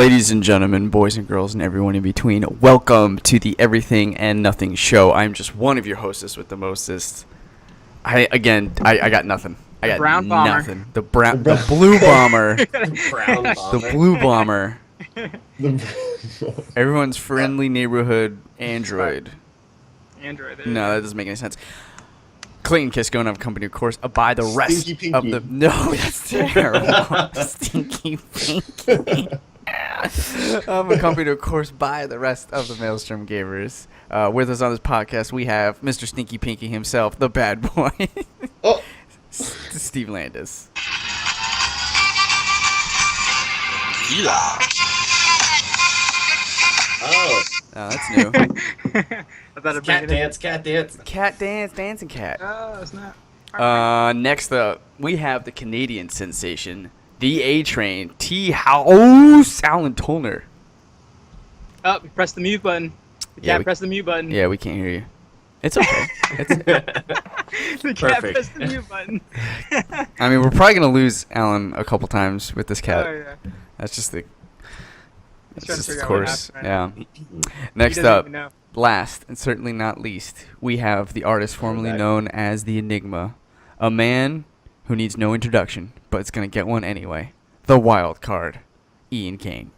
Ladies and gentlemen, boys and girls, and everyone in between, welcome to the Everything and Nothing Show. I'm just one of your hostess with the mostest. I got nothing. I got brown bomber. nothing. The blue bomber. Brown bomber. The blue bomber. Everyone's friendly neighborhood android. Android. No, that doesn't make any sense. Clayton Kiss going on company, of course, by the rest Stinky of Pinky. the... No, that's terrible. Stinky Pinky. I'm accompanied, of course, by the rest of the Maelstrom gamers. With us on this podcast, we have Mr. Stinky Pinky himself, the bad boy, Steve Landis. Oh, That's new. I thought cat dance. Cat dance, dancing cat. Oh, it's not. Next up, we have the Canadian sensation, the A-Train, T-House, Alan Tolner. Oh, you press the mute button. Press the mute button. Yeah, we can't hear you. It's okay. The cat Perfect. pressed the mute button. I mean, we're probably going to lose Alan a couple times with this cat. Oh, yeah. That's just the... He's It's trying to just the figure out what course. happened right Yeah. now. Next He doesn't up, even know. last and certainly not least, we have the artist formerly Back. known as the Enigma, a man who needs no introduction, but it's gonna get one anyway. The wild card, Ian Kane.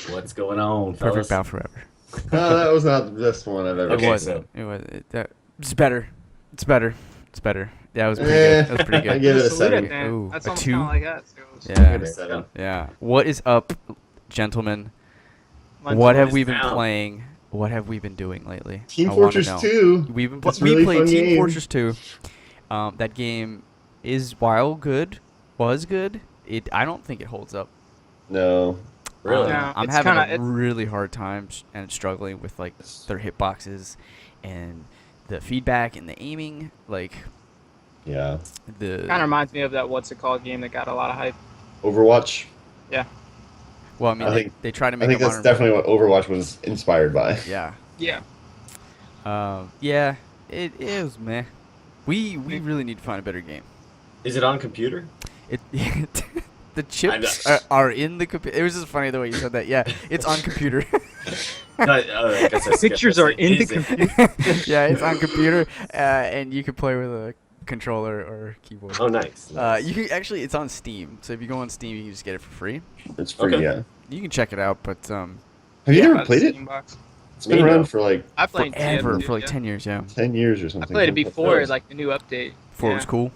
What's going on, Perfect fellas? bow forever. No, that was not the best one I've ever Okay, It seen. wasn't. It was. It's better. It's better. It's better. Yeah, it was pretty good. That was pretty I good. give it a Salute 7. Dan. Ooh, That's a almost 2? kind of like us. So Yeah. Give it a 7. Yeah. What is up, gentlemen? lunch What have was we been found. playing? What have we been doing lately? Team I wanna Fortress know. 2. We've been It's a we really played fun Team game. Fortress 2. That game is was good. I don't think it holds up. No. Really? No. I'm It's having kinda- a really hard time and struggling with like their hitboxes and the feedback and the aiming. Like Yeah. the Kind of reminds me of that what's it called game that got a lot of hype. Overwatch. well, I mean, I they, think- they try to I make think a that's modern. definitely what Overwatch was inspired by. Yeah. Yeah. Yeah. It is meh. We really need to find a better game. Is it on computer? It the chips are in the computer. It was just funny the way you said that. Yeah, it's on computer. No, I guess I skipped Pictures this. are in the Is it- computer. Yeah, it's on computer, and you can play with a controller or keyboard. Oh, nice. You can actually, it's on Steam. So if you go on Steam, you can just get it for free. It's free, Okay. yeah. You can check it out, but Have you Yeah, ever played it? Steam box. It's been Me, around no. for like I played forever, TF2, for like yeah. 10 years, yeah. 10 years or I something. played it before Those. like the new update. Before it was cool.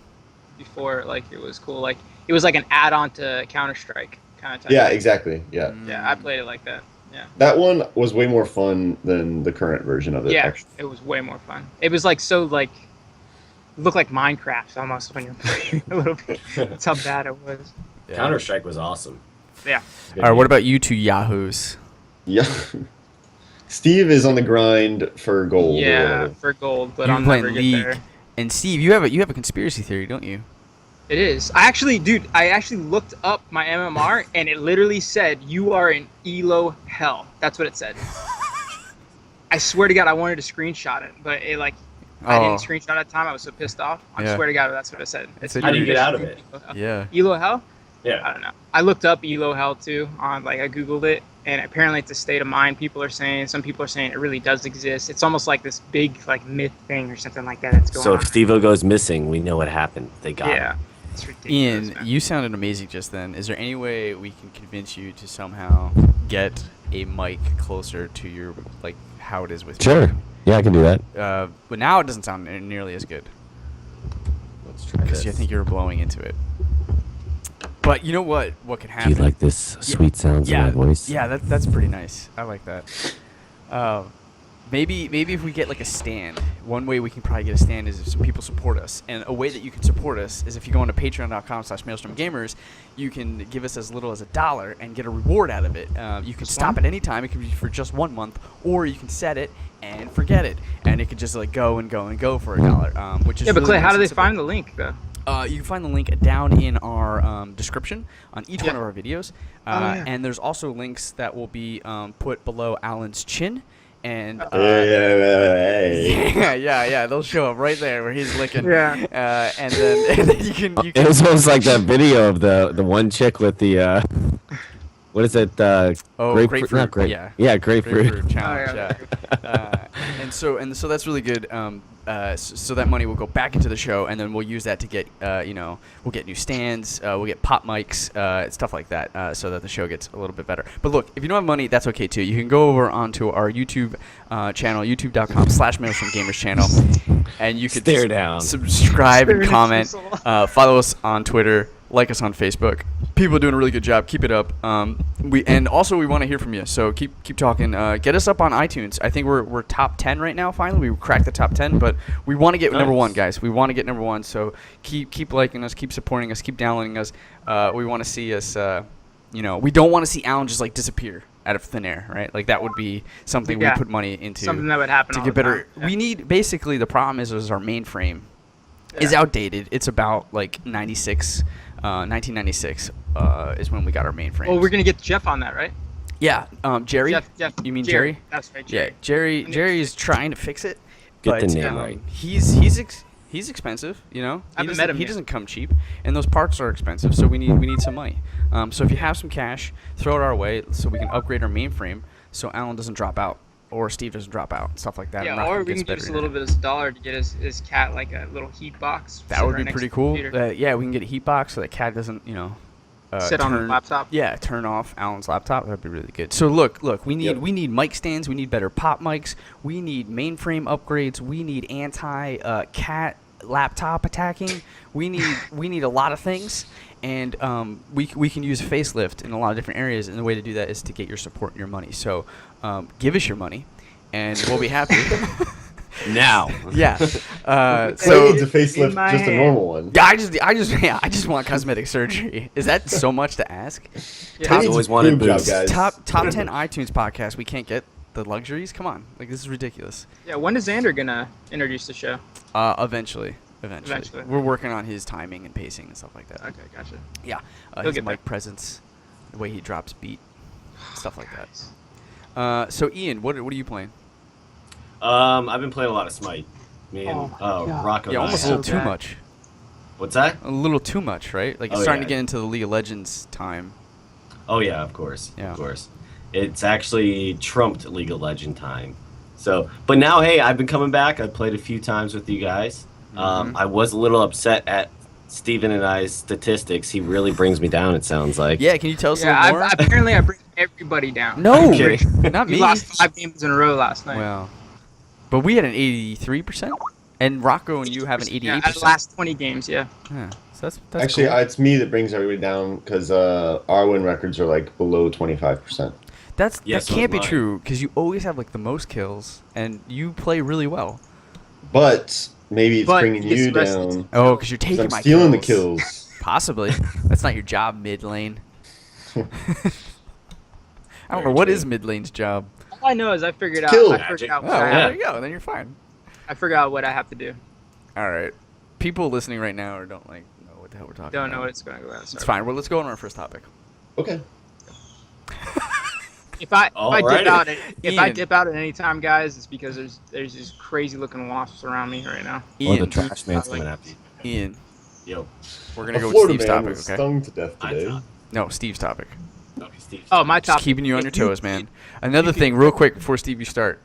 Before like it was cool. Like it was like an add-on to Counter-Strike kind of type. Yeah, thing. exactly. Yeah. Yeah, I played it like that. Yeah. That one was way more fun than the current version of it. Yeah, Actually. it was way more fun. It was like so like looked like Minecraft almost when you're playing a little bit. That's how bad it was. Yeah. Counter-Strike was awesome. Yeah. Good All right, what game. about you two yahoos? Yeah. Steve is on the grind for gold. or Yeah, whatever. for gold, but You've I'll been playing never get League. there. And Steve, you have a conspiracy theory, don't you? It is. I actually looked up my MMR and it literally said you are in Elo hell. That's what it said. I swear to God, I wanted to screenshot it, but it like I Oh. didn't screenshot at the time. I was so pissed off. I Yeah. swear to God, that's what it said. It said said How do you you're get out of in it? Yeah. Elo hell? I Yeah. don't know. I looked up Elo hell too on like I googled it, and apparently it's a state of mind. People are saying. Some people are saying it really does exist. It's almost like this big like myth thing or something like that. That's going So on. if Steve-O goes missing, we know what happened. They got Yeah, him. it's ridiculous. Ian, man. you sounded amazing just then. Is there any way we can convince you to somehow get a mic closer to your, like, how it is with Sure. you? Yeah, I can do that. But now it doesn't sound nearly as good Let's try because this. I think you're blowing into it. But you know what? What can Do happen? you like this sweet sounds yeah, in my voice? Yeah, that's pretty nice. I like that. Maybe if we get like a stand. One way we can probably get a stand is if some people support us. And a way that you can support us is if you go onto patreon.com/maelstromgamers, you can give us as little as $1 and get a reward out of it. You can stop at any time. It can be for just 1 month, or you can set it and forget it, and it could just like go and go and go for $1. Which is Yeah, but really Clay, how nice do they and simple. find the link though? You can find the link down in our description on each one Yeah. of our videos. Yeah. And there's also links that will be put below Alan's chin. And yeah, they'll show up right there where he's licking. Yeah. And then you can It was almost like that video of the one chick with the What is it? Grapefruit. Not grape. Yeah. Yeah, grapefruit. Grapefruit challenge. Oh, yeah. And so that's really good. So that money will go back into the show, and then we'll use that to get we'll get new stands, we'll get pop mics, stuff like that, so that the show gets a little bit better. But look, if you don't have money, that's okay too. You can go over onto our YouTube channel, youtube.com/Maelstrom channel, and you can Stare down. subscribe and Stare comment, dismissal. follow us on Twitter, like us on Facebook. People are doing a really good job. Keep it up. We want to hear from you. So keep talking. Get us up on iTunes. I think we're top 10 right now. Finally, we cracked the top 10, but we want to get number one, guys. We want to get number one. So keep liking us, keep supporting us, keep downloading us. We want to see us. We don't want to see Alan just like disappear out of thin air, right? Like that would be something we put money into. Something that would happen to all get the better. time. Yeah. We need basically the problem is our mainframe is outdated. It's about like 1996 is when we got our mainframe. Well, we're gonna get Jeff on that, right? Yeah, Jerry. Jeff. You mean Jerry? That's right, Yeah, Jerry. Jerry is trying to fix it. Get the but, name right. He's expensive. You know, I haven't met him He yet. doesn't come cheap, and those parts are expensive. So we need some money. So if you have some cash, throw it our way so we can upgrade our mainframe so Alan doesn't drop out or Steve doesn't drop out, stuff like that. Yeah, or we can use a little bit of $1 to get his cat like a little heat box. That would be pretty cool. Yeah, we can get a heat box so that cat doesn't, sit on the laptop. Yeah, turn off Alan's laptop. That'd be really good. So look, we need mic stands. We need better pop mics. We need mainframe upgrades. We need anti cat laptop attacking. We need a lot of things, and we can use a facelift in a lot of different areas. And the way to do that is to get your support and your money. So give us your money, and we'll be happy. Now. Yeah. So So needs a facelift, just a normal one. I just want cosmetic surgery. Is that so much to ask? Yeah. I've always wanted Boob job, boobs. guys. Top 10 iTunes podcast. We can't get the luxuries. Come on, like this is ridiculous. Yeah, when is Xander gonna introduce the show? Eventually. Eventually. We're working on his timing and pacing and stuff like that. Okay, gotcha. Yeah. He'll His get mic there. presence, the way he drops beat, stuff like that. So Ian, what are you playing? I've been playing a lot of Smite. Me and Oh my God. Rocco. Yeah, and I almost a have- little too bad. much. What's that? A little too much, right? Like it's Oh, starting yeah. to get into the League of Legends time. Oh yeah, of course. Yeah. Of course. It's actually trumped League of Legends time. So, but now, hey, I've been coming back. I played a few times with you guys. Mhm. I was a little upset at Steven and I's statistics. He really brings me down, it sounds like. Yeah, can you tell us a Yeah, little more? apparently I bring everybody down. No, I'm kidding. not We me. lost 5 games in a row last night. Well, but we had an 83%, and Rocco and you have an 88%. Yeah, out of the last 20 games, yeah. Yeah, so that's Actually, cool. it's me that brings everybody down because our win records are like below 25%. That so can't is be mine. true because you always have like the most kills, and you play really well. But maybe it's But bringing he gets you arrested. down. Oh, because you're 'Cause taking I'm my stealing kills. the kills. Possibly. That's not your job, mid lane. I don't know what is mid lane's job. All I know is I figured out. Kill. I figured out Oh, what I well, yeah. there you go. Then you're fine. I figured out what I have to do. All right. People listening right now or don't like know what the hell we're talking Don't about. know what it's going to go out. It's fine. Well, let's go on our first topic. Okay. If I Alrighty. Ian. dip out at any time, guys, it's because there's these crazy looking wasps around me right now. Or the Ian, trash man's coming after you. Ian, Yo. we're gonna A go with Florida Steve's man topic, was okay? stung to death I today. thought. No, Steve's topic. Okay, Steve. Oh, my Just top. keeping you on your toes, man. Another thing, real quick before Steve, you start.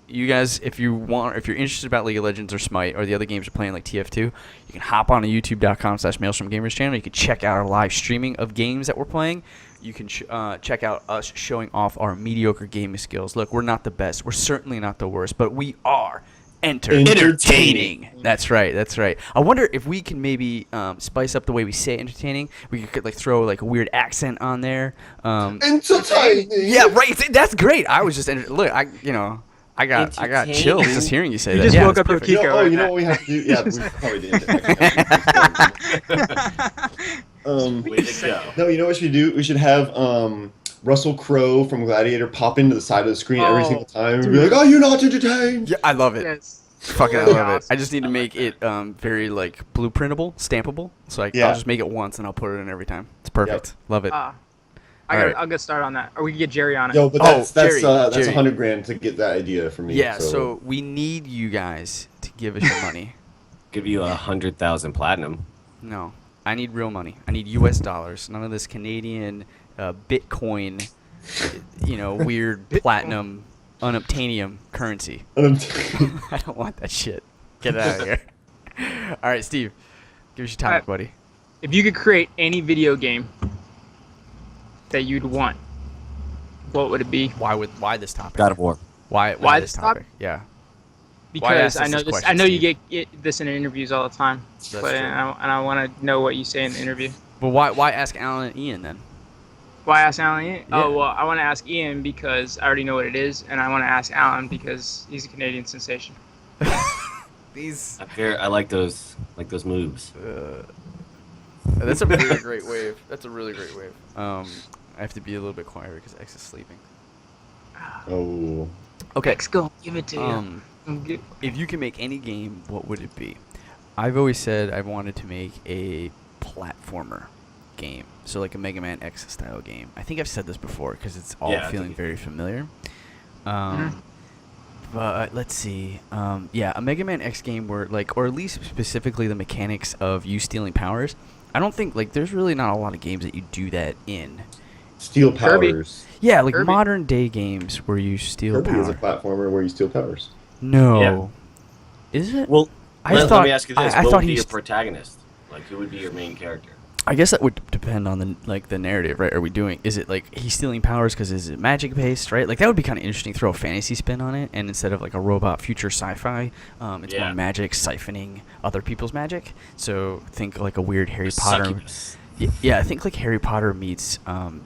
You guys, if you're interested about League of Legends or Smite or the other games you're playing like TF2, you can hop on to youtube.com/Maelstrom Gamers channel. You can check out our live streaming of games that we're playing. You can check out us showing off our mediocre gaming skills. Look, we're not the best. We're certainly not the worst, but we are entertaining. That's right. That's right. I wonder if we can maybe spice up the way we say entertaining. We could like throw like a weird accent on there. Entertaining. Yeah, right. That's great. I was just look. I got Entertaining. chills just hearing you say You that. just Yeah, woke it's up your perfect. Kiko. You know what we have to do? Yeah, we probably did. Way to go. No, you know what we should do? We should have Russell Crowe from Gladiator pop into the side of the screen every Oh, single time and be like, "Are you not entertained?" Yeah, I love it. Yes. Fucking, I Really love it. awesome. I just need to make it very like blueprintable, stampable. So I'll Yeah. just make it once and I'll put it in every time. It's perfect. Love it. Alright. I'll get started on that, or we can get Jerry on it. Yo, but Oh, that's Jerry, that's Jerry. $100,000 to get that idea from me. Yeah. So we need you guys to give us your money. Give you 100,000 platinum. No, I need real money. I need U.S. dollars. None of this Canadian Bitcoin, weird platinum, unobtainium currency. I don't want that shit. Get it out of here. All right, Steve, give us your topic, buddy. If you could create any video game that you'd want, what would it be? Why this topic? God of War. Why this topic? Yeah. Because ask I know us this this. question, I know you Steve? get this in interviews all the time, That's but true. and I want to know what you say in the interview. But why ask Alan and Ian then? Why ask Alan? Yeah. Oh well, I want to ask Ian because I already know what it is, and I want to ask Alan because he's a Canadian sensation. These. I like those moves. That's a really great wave. That's a really great wave. I have to be a little bit quieter because X is sleeping. Oh. Okay. X, go give it to you. If you can make any game, what would it be? I've always said I wanted to make a platformer game, so like a Mega Man X style game. I think I've said this before because it's all feeling very familiar. But let's see. A Mega Man X game where or at least specifically the mechanics of you stealing powers. I don't think there's really not a lot of games that you do that in. Steal Kirby. powers. Yeah, Kirby. modern day games where you steal Kirby power. is a platformer where you steal powers. No. Is it? Well, I let thought me ask you this: I what thought would be he's your protagonist? Who would be your main character? I guess that would depend on the narrative, right? Are we doing? Is it he's stealing powers because is it magic based, right? That would be kind of interesting. Throw a fantasy spin on it, and instead of a robot future sci-fi, it's more magic siphoning other people's magic. So think a weird Harry Potter. Succubus. Yeah, I think Harry Potter meets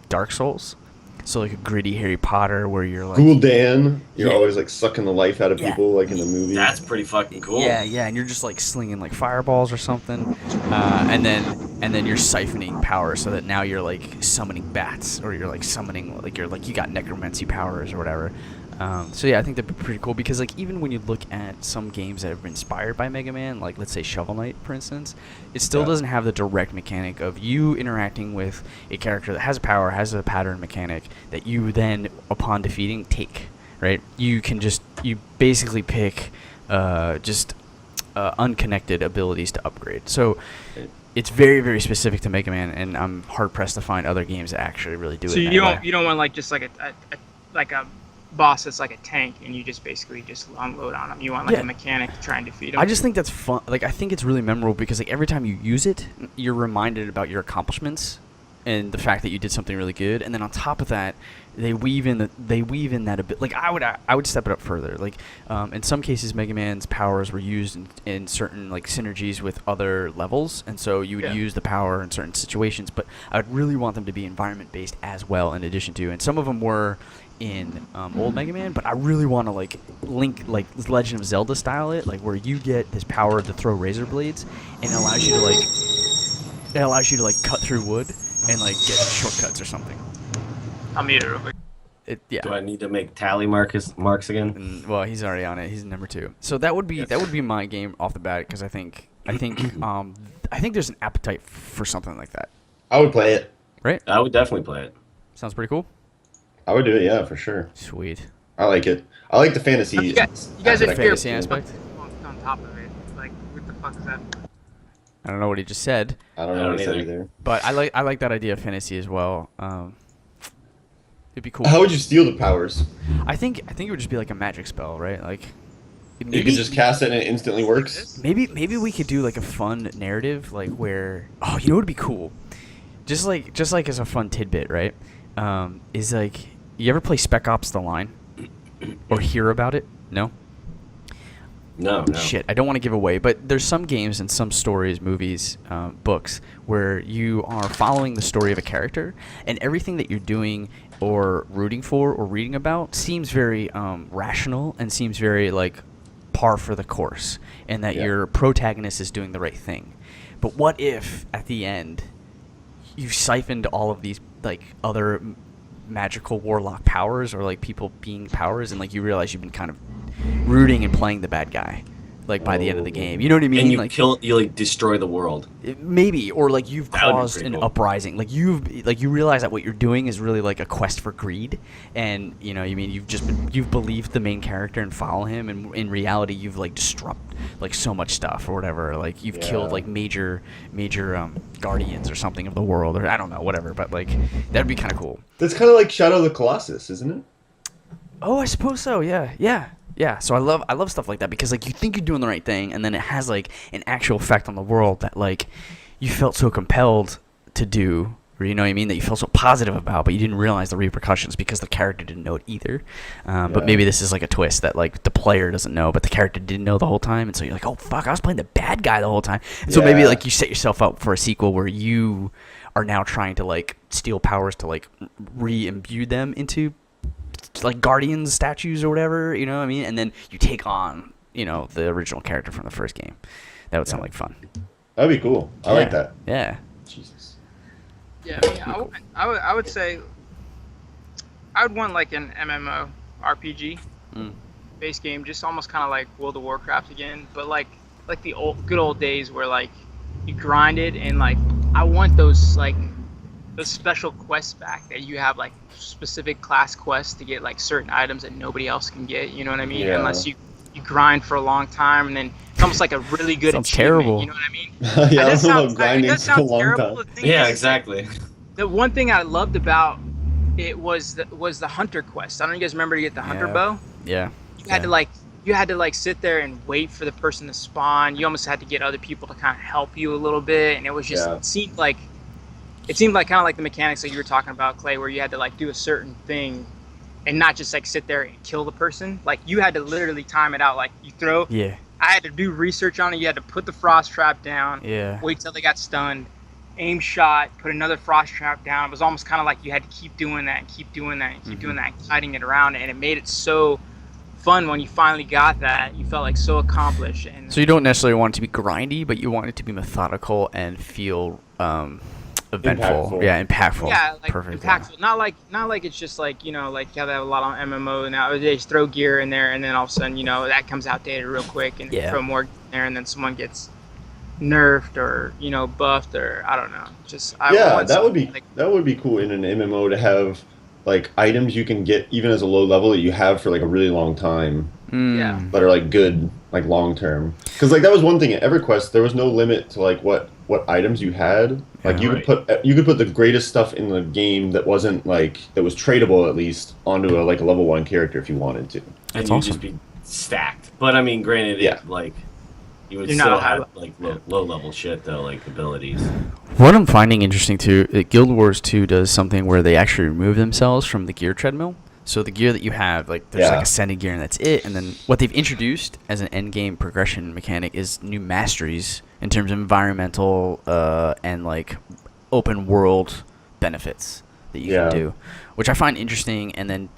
Dark Souls. So a gritty Harry Potter where you're Ghoul Dan, you're Yeah. always sucking the life out of people in the movie. That's pretty fucking cool. Yeah, and you're just slinging fireballs or something, and then you're siphoning power so that now you're summoning bats or you're summoning you got necromancy powers or whatever. So yeah, I think that'd be pretty cool because even when you look at some games that have been inspired by Mega Man, let's say Shovel Knight for instance, it still doesn't have the direct mechanic of you interacting with a character that has a power, has a pattern mechanic that you then upon defeating take, right? You basically pick unconnected abilities to upgrade. So it's very, very specific to Mega Man, and I'm hard pressed to find other games that actually really do it. So that you way. don't want just a boss that's like a tank and you just basically unload on him. You want a mechanic to try and defeat him. I just think that's fun. I think it's really memorable because every time you use it, you're reminded about your accomplishments and the fact that you did something really good. And then on top of that, they weave in that a bit. I would step it up further. In some cases, Mega Man's powers were used in certain synergies with other levels, and so you would use the power in certain situations. But I would really want them to be environment based as well, in addition to. And some of them were in old Mega Man, but I really want to link Legend of Zelda style it, where you get this power to throw razor blades, and it allows you to cut through wood and get shortcuts or something. I'll mute it real quick. Do I need to make tally marks again? Well, he's already on it. He's number 2. So that would be my game off the bat because I think there's an appetite for something like that. I would play it. Right? I would definitely play it. Sounds pretty cool. I would do it, yeah, for sure. Sweet. I like it. I like the fantasy. You guys are Fantasy aspect. on top of it. What the fuck is that? I don't know what he just said, I don't know what he said either. but I like that idea of fantasy as well. It'd be cool. How would you steal the powers? I think it would just be a magic spell, right? You could just cast it and it instantly works? Maybe we could do a fun narrative where what would be cool, just as a fun tidbit, right? Is you ever play Spec Ops: The Line or hear about it? No. No. Shit, I don't want to give away, but there's some games and some stories, movies, books where you are following the story of a character, and everything that you're doing or rooting for or reading about seems very rational and seems very par for the course, and that your protagonist is doing the right thing. But what if at the end you siphoned all of these other magical warlock powers or people being powers, and you realize you've been kind of rooting and playing the bad guy, like by the end of the game. You know what I mean? And you like you like destroy the world. maybe, or like you've That would be caused pretty an cool. uprising. Like you realize that what you're doing is really like a quest for greed, and you've believed the main character and follow him, and in reality you've like disrupt like so much stuff or whatever. Like you've killed like major guardians or something of the world, or I don't know, whatever. But like that'd be kind of cool. That's kind of like Shadow of the Colossus, isn't it? Oh, I suppose so. Yeah. So I love stuff like that because like you think you're doing the right thing, and then it has like an actual effect on the world that like you felt so compelled to do, or you know what I mean, that you felt so positive about, but you didn't realize the repercussions because the character didn't know it either. But maybe this is like a twist that like the player doesn't know, but the character didn't know the whole time, and so you're like, oh fuck, I was playing the bad guy the whole time. And so maybe like you set yourself up for a sequel where you are now trying to like steal powers to like re-imbue them into like Guardians statues or whatever, you know what I mean? And then you take on, the original character from the first game. That would sound like fun. That'd be cool. I like that. Yeah. Jesus. Yeah, I would say I would want like an MMO RPG base game, just almost kind of like World of Warcraft again, but like the good old days where like you grinded, and like I want those special quests back that you have like specific class quests to get like certain items that nobody else can get, you know what I mean? Yeah. Unless you grind for a long time, and then it's almost like a really good Sounds achievement, terrible. you know what I mean? Yeah, I That don't know sounds- about grinding it does for a sound long terrible. time. The thing Yeah, is, exactly. the one thing I loved about it was the hunter quest. I don't know if you guys remember to get the hunter bow. Yeah. You had to like sit there and wait for the person to spawn. You almost had to get other people to kind of help you a little bit, and it was just it seemed like kind of like the mechanics that you were talking about, Clay, where you had to like do a certain thing and not just like sit there and kill the person. Like you had to literally time it out. Like you throw. Yeah. I had to do research on it. You had to put the frost trap down. Yeah. Wait till they got stunned. Aim shot. Put another frost trap down. It was almost kind of like you had to keep doing that and keep doing that and keep doing that, and hiding it around, and it made it so fun when you finally got that. You felt like so accomplished. And So you don't necessarily want it to be grindy, but you want it to be methodical and feel eventful. Impactful. Yeah, impactful. yeah, like Perfect. impactful. Not like it's just like, like how they have a lot on MMO nowadays. Throw gear in there, and then all of a sudden, that comes outdated real quick, and throw more in there, and then someone gets nerfed or buffed, or I don't know. That would be cool in an MMO to have like items you can get even as a low level that you have for like a really long time. Yeah. That are like good, like long term. Because like that was one thing at EverQuest, there was no limit to like what items you had. Like you could put the greatest stuff in the game that wasn't like that was tradable at least onto a level 1 character if you wanted to. That's and awesome. you'd just be stacked. But I mean, granted, you would You're still not have like low level shit though, like abilities. What I'm finding interesting too, Guild Wars 2 does something where they actually remove themselves from the gear treadmill. So the gear that you have, like there's like ascended gear and that's it. And then what they've introduced as an end game progression mechanic is new masteries in terms of environmental and like open world benefits that you can do, which I find interesting. And then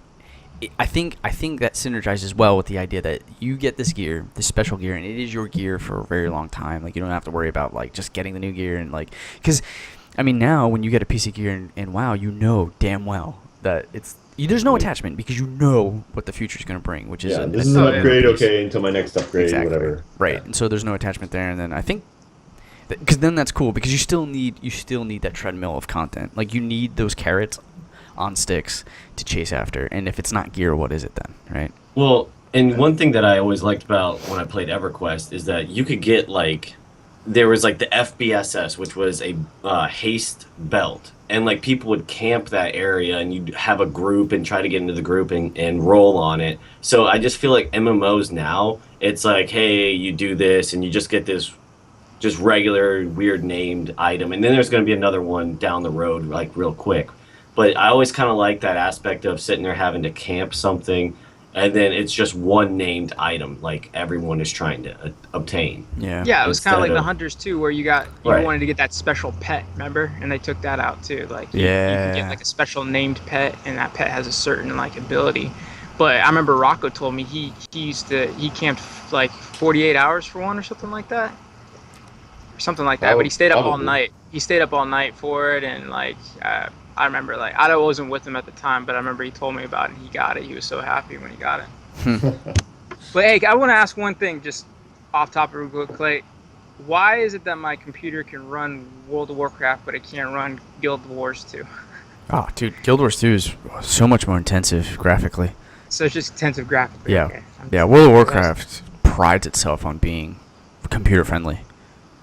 I think that synergizes well with the idea that you get this gear, this special gear, and it is your gear for a very long time. Like you don't have to worry about like just getting the new gear and like, because I mean now when you get a piece of gear in WoW, you know damn well that there's no attachment because you know what the future is going to bring, which is this is an upgrade, okay, until my next upgrade, exactly. whatever. Right, and so there's no attachment there, and then I think because then that's cool because you still need that treadmill of content. Like you need those carrots on sticks to chase after, and if it's not gear, what is it then, right? Well, and one thing that I always liked about when I played EverQuest is that you could get like there was like the FBSS, which was a haste belt. And like people would camp that area and you'd have a group and try to get into the group and roll on it. So I just feel like MMOs now, it's like, hey, you do this and you just get this just regular weird named item. And then there's going to be another one down the road like real quick. But I always kind of like that aspect of sitting there having to camp something and then it's just one named item like everyone is trying to obtain. Yeah, it was kind of like the Hunters too, where you wanted to get that special pet, remember? And they took that out too. Like you can get like a special named pet, and that pet has a certain like ability. But I remember Rocco told me he camped like 48 hours for one or something like that, But he stayed up all night. He stayed up all night for it, and like I remember, like, I wasn't with him at the time, but I remember he told me about it. He got it. He was so happy when he got it. But hey, I want to ask one thing, just off topic, Clay. Why is it that my computer can run World of Warcraft, but it can't run Guild Wars 2? Oh, dude, Guild Wars 2 is so much more intensive graphically. So it's just intensive graphically. Yeah. Okay. Yeah, World of Warcraft prides itself on being computer friendly.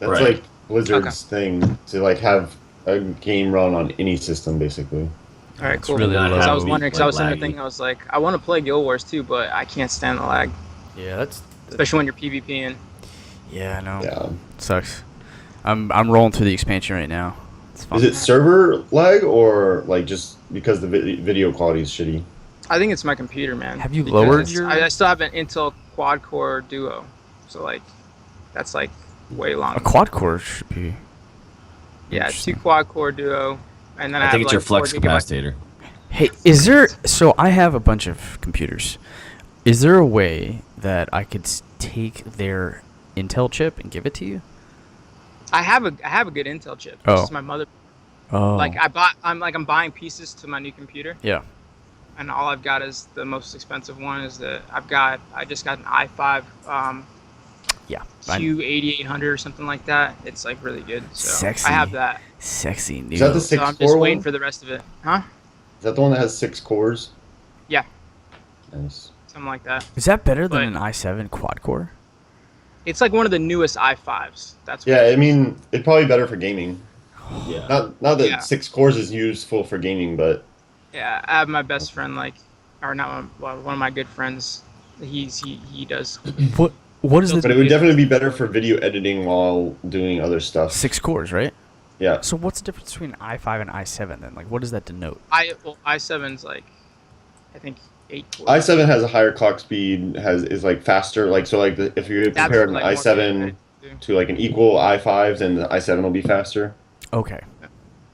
That's Right. like Blizzard's thing to like have a game run on any system, basically. All right, cool. really Because I was low. wondering, because I was Like sitting there thinking, I was like, I want to play Guild Wars 2, but I can't stand the lag, Yeah, that's especially when you're PvPing. yeah, I know. Yeah. Sucks. I'm rolling through the expansion right now. It's fun. Is it server lag or like just because the video quality is shitty? I think it's my computer, man. Have you Because lowered your- I still have an Intel quad-core Duo, so like, that's like way long. A quad core should be. Yeah, it's 2 Interesting. quad-core Duo, and then I I have think it's your like flex 4 gigabytes. capacitor. Hey, is there? So I have a bunch of computers. Is there a way that I could take their Intel chip and give it to you? I have a good Intel chip. Oh. This is my mother. Oh. Like I'm buying pieces to my new computer, Yeah. and all I've got is the most expensive one. Is that I just got an i5 Yeah. Q8800 or something like that. It's like really good. So Sexy. I have that. Sexy news. Is that the So I'm 6 just core waiting one? for the rest of it. Huh? Is that the one that has 6 cores? Yeah, Nice. something like that. Is that better than But- an i7 quad core? It's like one of the newest i5s. That's what Yeah, I mean, it'd probably be better for gaming. Yeah. Not that Yeah. 6 cores is useful for gaming, but Yeah, I have my best friend, like, or not one of my good friends. He does. What is But the it would definitely be better for video editing while doing other stuff. 6 cores, right? Yeah. So what's the difference between i5 and i7 then? Like, what does that denote? i7's like, I think 8 cores. i7 has a higher clock speed, is like faster. Like so, like if you That's compare an like more i7 good. to like an equal i5, then the i7 will be faster. Okay.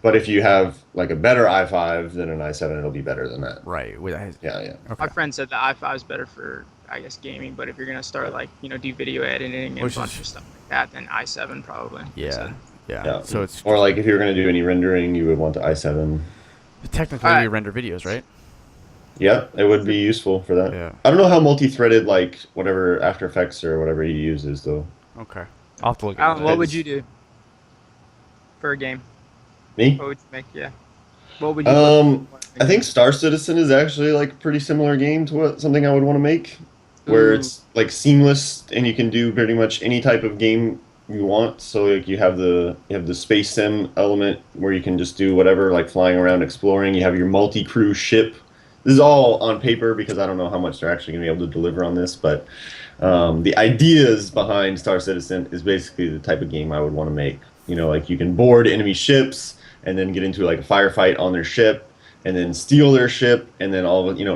But if you have like a better i5 than an i7, it'll be better than that. Right. Yeah, yeah. Okay. My friend said the i5 is better for, I guess, gaming. But if you're gonna start like do video editing and Which a bunch is- of stuff like that, then i7 probably. Yeah. So, Yeah. Yeah. So it's Or like if you're gonna do any rendering, you would want the i7. technically Alright. we render videos, right? Yeah, it would be useful for that. Yeah. I don't know how multi-threaded like whatever After Effects or whatever he uses though. Okay. I'll have to look at Alan, that. what would you do for a game? Me? What would you make? Yeah. What would you? I think Star Citizen is actually like a pretty similar game to something I would want to make, where Ooh. it's like seamless and you can do pretty much any type of game you want. So like you have the space sim element where you can just do whatever, like flying around, exploring. You have your multi-crew ship. This is all on paper because I don't know how much they're actually going to be able to deliver on this, but the ideas behind Star Citizen is basically the type of game I would want to make. Like you can board enemy ships and then get into like a firefight on their ship, and then steal their ship, and then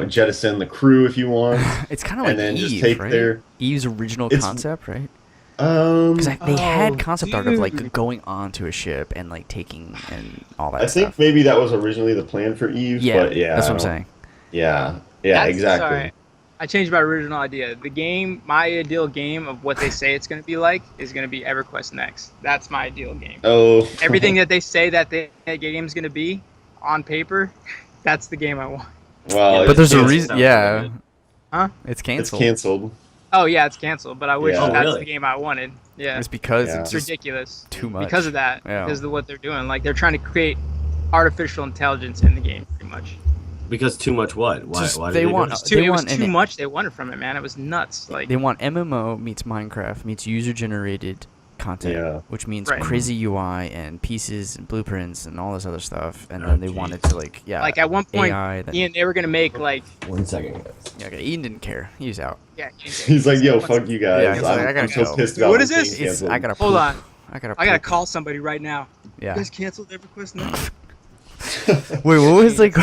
jettison the crew if you want. It's kind of like And then Eve, just take right? their- Eve's original It's- concept, right? Because Because they had concept art of like dude. going onto a ship and like taking and all that I think stuff. maybe that was originally the plan for Eve. Yeah, but yeah, that's I what I'm don't- saying. Yeah, That's- exactly. sorry. I changed my original idea. My ideal game of what they say it's going to be like is going to be EverQuest Next. That's my ideal game. Oh, Everything that they say that the game's going to be on paper, that's the game I want. Well, But there's a canceled. reason. Sounds Yeah. good. Huh? It's it's canceled. canceled. Oh yeah, it's canceled. But I wish Yeah. Oh, that's really? the game I wanted. Yeah, It's because Yeah. it's it's just ridiculous. too much. Because of that. Yeah. Because of what they're doing. Like they're trying to create artificial intelligence in the game, pretty much. Because too much what? Why? Just- Why they did they want- do It it? was want too an- much they wanted from it, man. It was nuts. Like They want MMO meets Minecraft meets user-generated content, Yeah. which means Right. crazy UI and pieces and blueprints and all this other stuff. And Oh, then they geez. wanted to like at one point, AI. That, Ian, they were gonna make like 1 second, guys. yeah, okay, Ian didn't care. He was out. He's like, yo, fuck you guys. Yeah, he's like, I gotta I'm so go. pissed about What is this this? being It's, canceled. I gotta Hold poop. on. I gotta I gotta poop. call somebody right now. Yeah. You guys canceled EverQuest Next? Wait, what was like?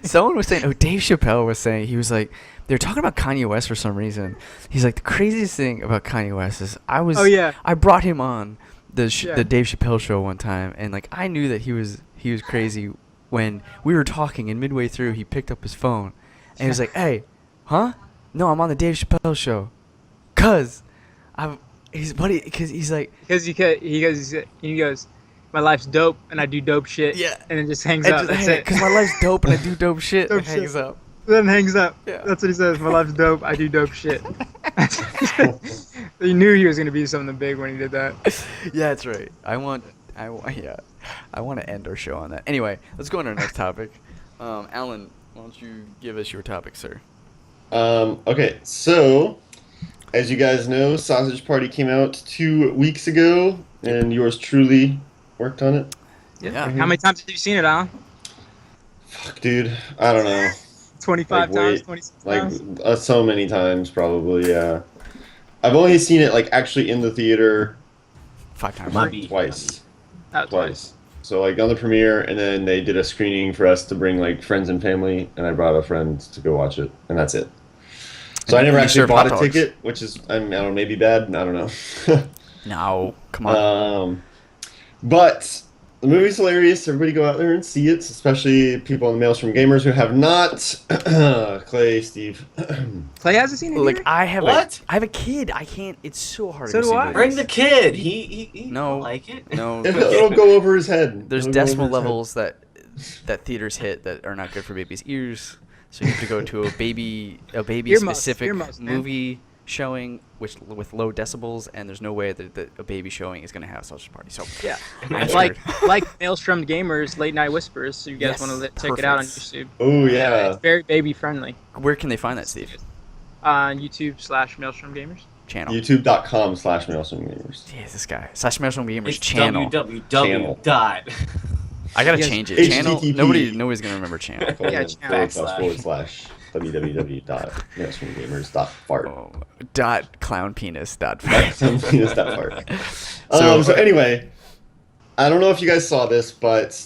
Someone was saying. Oh, Dave Chappelle was saying. He was like, they were talking about Kanye West for some reason. He's like, the craziest thing about Kanye West is Oh, yeah. I brought him on the Yeah. the Dave Chappelle show one time, and like I knew that he was crazy when we were talking, and midway through he picked up his phone, and he was like, "Hey, huh? No, I'm on the Dave Chappelle show, cause he's buddy, cause he's like." Because he goes, my life's dope and I do dope shit. Yeah. And then just hangs up. That's it. Because my life's dope and I do dope shit. Dope and hangs shit. up. Then hangs up. Yeah. That's what he says. My life's dope. I do dope shit. You knew he was gonna be something big when he did that. Yeah, that's right. I want to end our show on that. Anyway, let's go on to our next topic. Alan, why don't you give us your topic, sir? Okay, so as you guys know, Sausage Party came out 2 weeks ago, and yours truly worked on it. Yeah. How many times have you seen it, Alan? Fuck, dude, I don't know. 25 Like, times, wait, 26 Like times. so many times, probably. Yeah, I've only seen it like actually in the theater 5 times. Might be twice. That's Twice. So like on the premiere, and then they did a screening for us to bring like friends and family, and I brought a friend to go watch it, and that's it. So I And never you actually served bought hot a dogs. ticket, which is I don't know, maybe bad. I don't know. No, come on. But the movie's hilarious. Everybody go out there and see it, especially people on the Maelstrom Gamers who have not. Clay, Steve. Clay hasn't seen it Like either? I have What? I have a kid. I can't. It's so hard. So to do see I. movies. Bring the kid. He No. don't like it. No. It'll go over his head. There's It'll go over decimal his head. levels that theaters hit that are not good for babies' ears. So you have to go to a baby specific Earmuffs, man. movie showing with low decibels, and there's no way that a baby showing is going to have such a party. So Yeah. I'm like scared. like Maelstrom Gamers Late Night Whispers. So you guys Yes, want to check it out on perfect. YouTube. Oh yeah. It's very baby friendly. Where can they find that, Steve? On YouTube/Maelstrom Gamers. Channel. YouTube.com/Maelstrom Gamers. Yeah, this guy. / Maelstrom Gamers It's channel. www. dot. I gotta Yes. change it. Channel. HTTP. Nobody's gonna remember channel. Yeah, Backslash. www.maelstromgamers.fart. Oh, dot clown penis dot. Fart. So- So anyway, I don't know if you guys saw this, but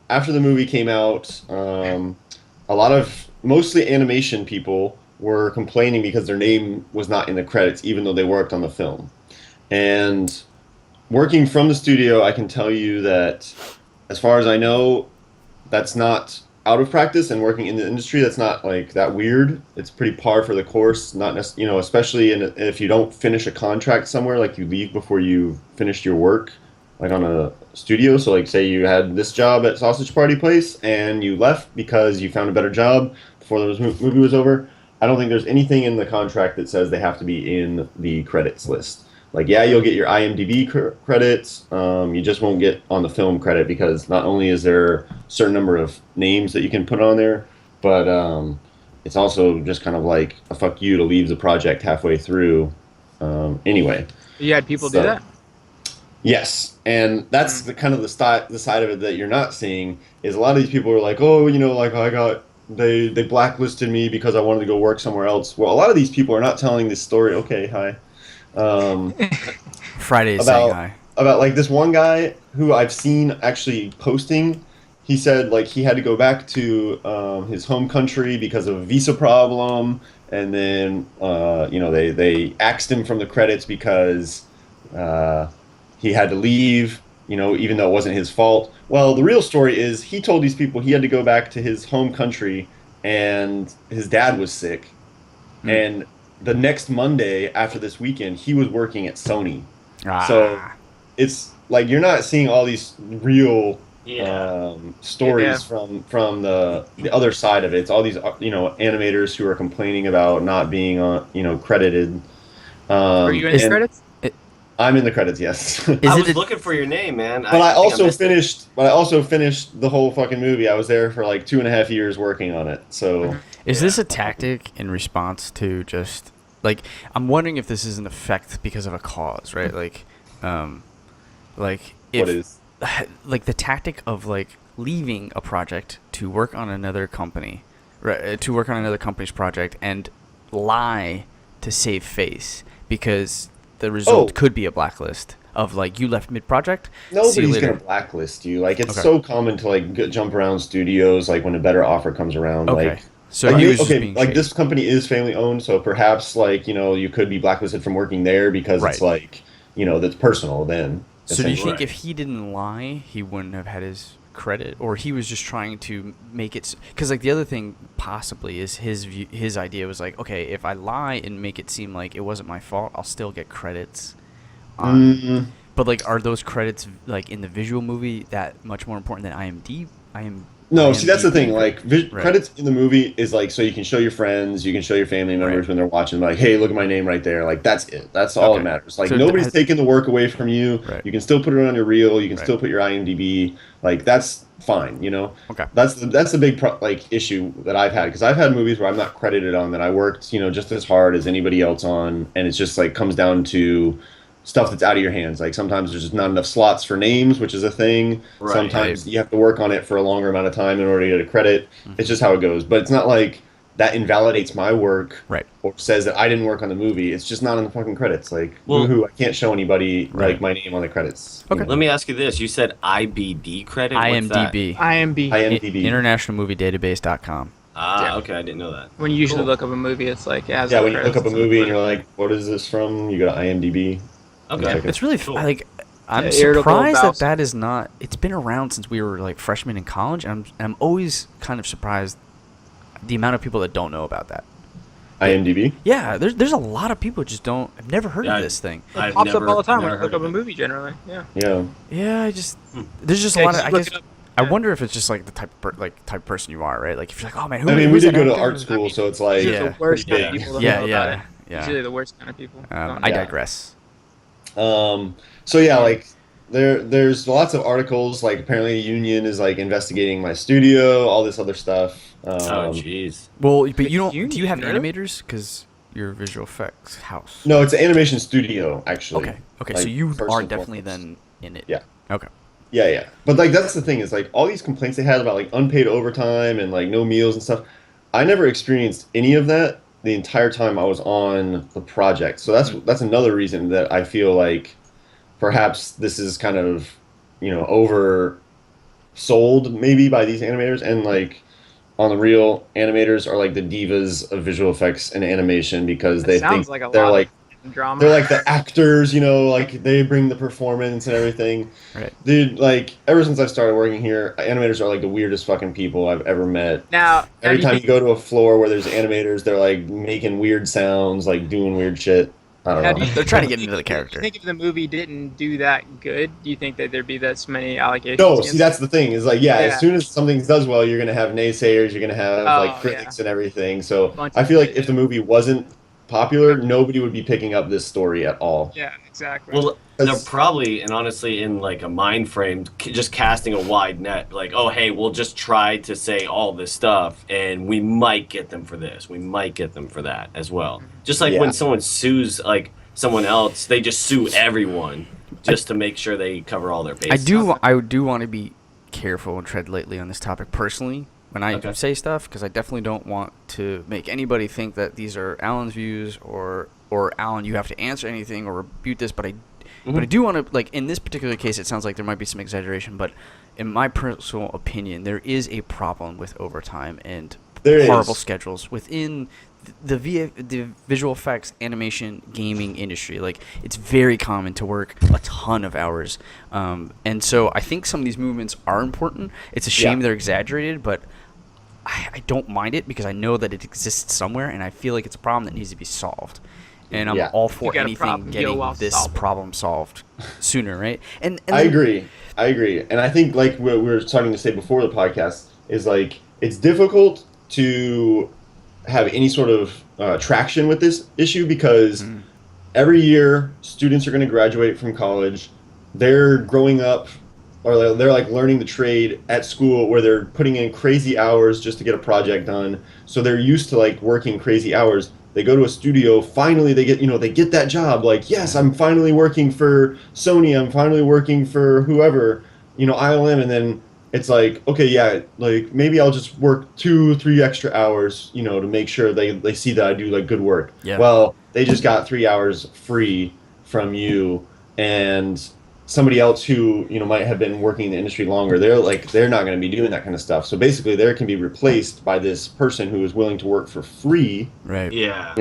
after the movie came out, a lot of mostly animation people were complaining because their name was not in the credits, even though they worked on the film. And working from the studio, I can tell you that, as far as I know, that's not out of practice, and working in the industry, that's not like that weird. It's pretty par for the course. Not especially if you don't finish a contract somewhere, like you leave before you finished your work, like on a studio. So like say you had this job at Sausage Party Place and you left because you found a better job before the movie was over. I don't think there's anything in the contract that says they have to be in the credits list. Like, yeah, you'll get your IMDb credits. You just won't get on the film credit because not only is there a certain number of names that you can put on there, but it's also just kind of like a fuck you to leave the project halfway through. Anyway. You had people do So- that? Yes, and that's the kind of the side of it that you're not seeing is a lot of these people are like, oh, like they blacklisted me because I wanted to go work somewhere else. Well, a lot of these people are not telling this story. Okay, hi. Friday is saying hi. About like this one guy who I've seen actually posting. He said like he had to go back to his home country because of a visa problem, and then they axed him from the credits because he had to leave, even though it wasn't his fault. Well, the real story is he told these people he had to go back to his home country, and his dad was sick, and the next Monday after this weekend, he was working at Sony. So it's like you're not seeing all these real stories from the other side of it. It's all these animators who are complaining about not being credited. Were you in the and credits? I'm in the credits, yes. Is I it was looking for your name, man. But I think also missed it. finished the whole fucking movie. I was there for like 2.5 years working on it. So Is this a tactic in response to just like I'm wondering if this is an effect because of a cause, right? Like if what is? like the tactic of like leaving a project to work on another company, right? To work on another company's project and lie to save face because the result could be a blacklist of like you left mid-project. See you Nobody's later. gonna blacklist you. Like it's Okay. so common to like jump around studios like when a better offer comes around. Okay. Like So like, he was just okay, being like shady. this company is family owned, so perhaps like you could be blacklisted from working there because it's Right. like that's personal then. So do you essentially. think if he didn't lie, he wouldn't have had his credit, or he was just trying to make it? Because like the other thing possibly is his idea was like, okay, if I lie and make it seem like it wasn't my fault, I'll still get credits. But like, are those credits like in the visual movie that much more important than No, see that's the thing. IMDb. Like Right. credits in the movie is like so you can show your friends, you can show your family members Right. when they're watching. Like, hey, look at my name right there. Like that's it. That's all Okay. that matters. Like So nobody's has- taking the work away from you. Right. You can still put it on your reel. You can Right. still put your IMDb. Like that's fine. You know. Okay. That's the big issue that I've had because I've had movies where I'm not credited on that I worked just as hard as anybody else on, and it's just like comes down to stuff that's out of your hands. Like sometimes there's just not enough slots for names, which is a thing. Right. Sometimes you have to work on it for a longer amount of time in order to get a credit. It's just how it goes. But it's not like that invalidates my work Right. or says that I didn't work on the movie. It's just not on the fucking credits. Like, Well- woohoo, I can't show anybody Right. like my name on the credits. Okay. Let me ask you this: you said IBD credit. What's that? IMDb. IMB. IMDb. InternationalMovieDatabase.com. Ah, okay, I didn't know that. When you usually Cool. look up a movie, it's like it has Yeah, the when you look credits up a and movie and stuff. you're like, what is this from? You go to IMDb. Okay. Check it. It's really Cool. like I'm Yeah, irritable surprised bowel that is not. It's been around since we were like freshmen in college, and I'm always kind of surprised the amount of people that don't know about that. IMDb. Yeah, there's a lot of people who just don't. I've never heard Yeah, of this thing. It I've pops never- up all the time when never you look heard up a of it. movie. Generally, yeah. Yeah. Yeah, I just there's just a Yeah, lot of. just I look guess it up. I Yeah. wonder if it's just like the type of person you are, right? Like if you're like, oh man, who? I mean, we who's did that go to actor? art school, so it's like Usually Yeah. the worst kind Yeah. of people don't Yeah, know yeah, about it. yeah. Usually the worst kind of people. don't I know. digress. So yeah, like there's lots of articles. Like apparently, a union is like investigating my studio, all this other stuff. Oh, jeez. Well, but you don't. You Do you have need to. animators? Because you're a visual effects house. No, it's an animation studio actually. Okay. Okay. Like, So you first are and definitely foremost. then in it. Yeah. Okay. Yeah, yeah. But like that's the thing is like all these complaints they had about like unpaid overtime and like no meals and stuff. I never experienced any of that the entire time I was on the project. So that's another reason that I feel like perhaps this is kind of oversold maybe by these animators and like on the real animators are like the divas of visual effects and animation because That they sounds think like a they're lot like of drama. they're like the actors, like they bring the performance and everything. Right. Dude, like ever since I started working here, animators are like the weirdest fucking people I've ever met. now. Every do time think- you go to a floor where there's animators, they're like making weird sounds, like doing weird shit. I How don't do know. you- They're trying to get into the Do character. you think if the movie didn't do that good, do you think that there'd be this many allegations? No, against see that's the thing. Is like Yeah. as soon as something does well, you're gonna have naysayers, you're gonna have Oh, like critics yeah. and everything. So Bunch I of feel like shit, if the yeah. movie wasn't popular, nobody would be picking up this story at all. Yeah, exactly. Well, they're That's- probably, and honestly, in like a mind frame, just casting a wide net. Like, oh, hey, we'll just try to say all this stuff, and we might get them for this. We might get them for that as well. Just like Yeah. when someone sues like someone else, they just sue everyone just to make sure they cover all their bases. I do want to be careful and tread lightly on this topic personally when I Okay. say stuff because I definitely don't want to make anybody think that these are Alan's views or Alan, you have to answer anything or rebut this. But I do want to like in this particular case, it sounds like there might be some exaggeration, but in my personal opinion, there is a problem with overtime and There horrible is. schedules within the visual effects, animation, gaming industry. Like it's very common to work a ton of hours, and so I think some of these movements are important. It's a shame Yeah. they're exaggerated, but I don't mind it because I know that it exists somewhere, and I feel like it's a problem that needs to be solved. And I'm Yeah. all You for got a anything problem, getting yo, I'll this solve it. problem solved sooner, right? And I then- agree, and I think like what we were starting to say before the podcast is like it's difficult to have any sort of traction with this issue because every year students are going to graduate from college. They're growing up, or they're like learning the trade at school where they're putting in crazy hours just to get a project done. So they're used to like working crazy hours. They go to a studio. Finally, they get that job. Like, yes, I'm finally working for Sony. I'm finally working for whoever, ILM. And then it's like, okay, yeah, like maybe I'll just work 2-3 extra hours, to make sure they see that I do like good work. Yeah. Well, they just got 3 hours free from you, and somebody else who might have been working in the industry longer, they're not going to be doing that kind of stuff. So basically, they can be replaced by this person who is willing to work for free, right. Yeah.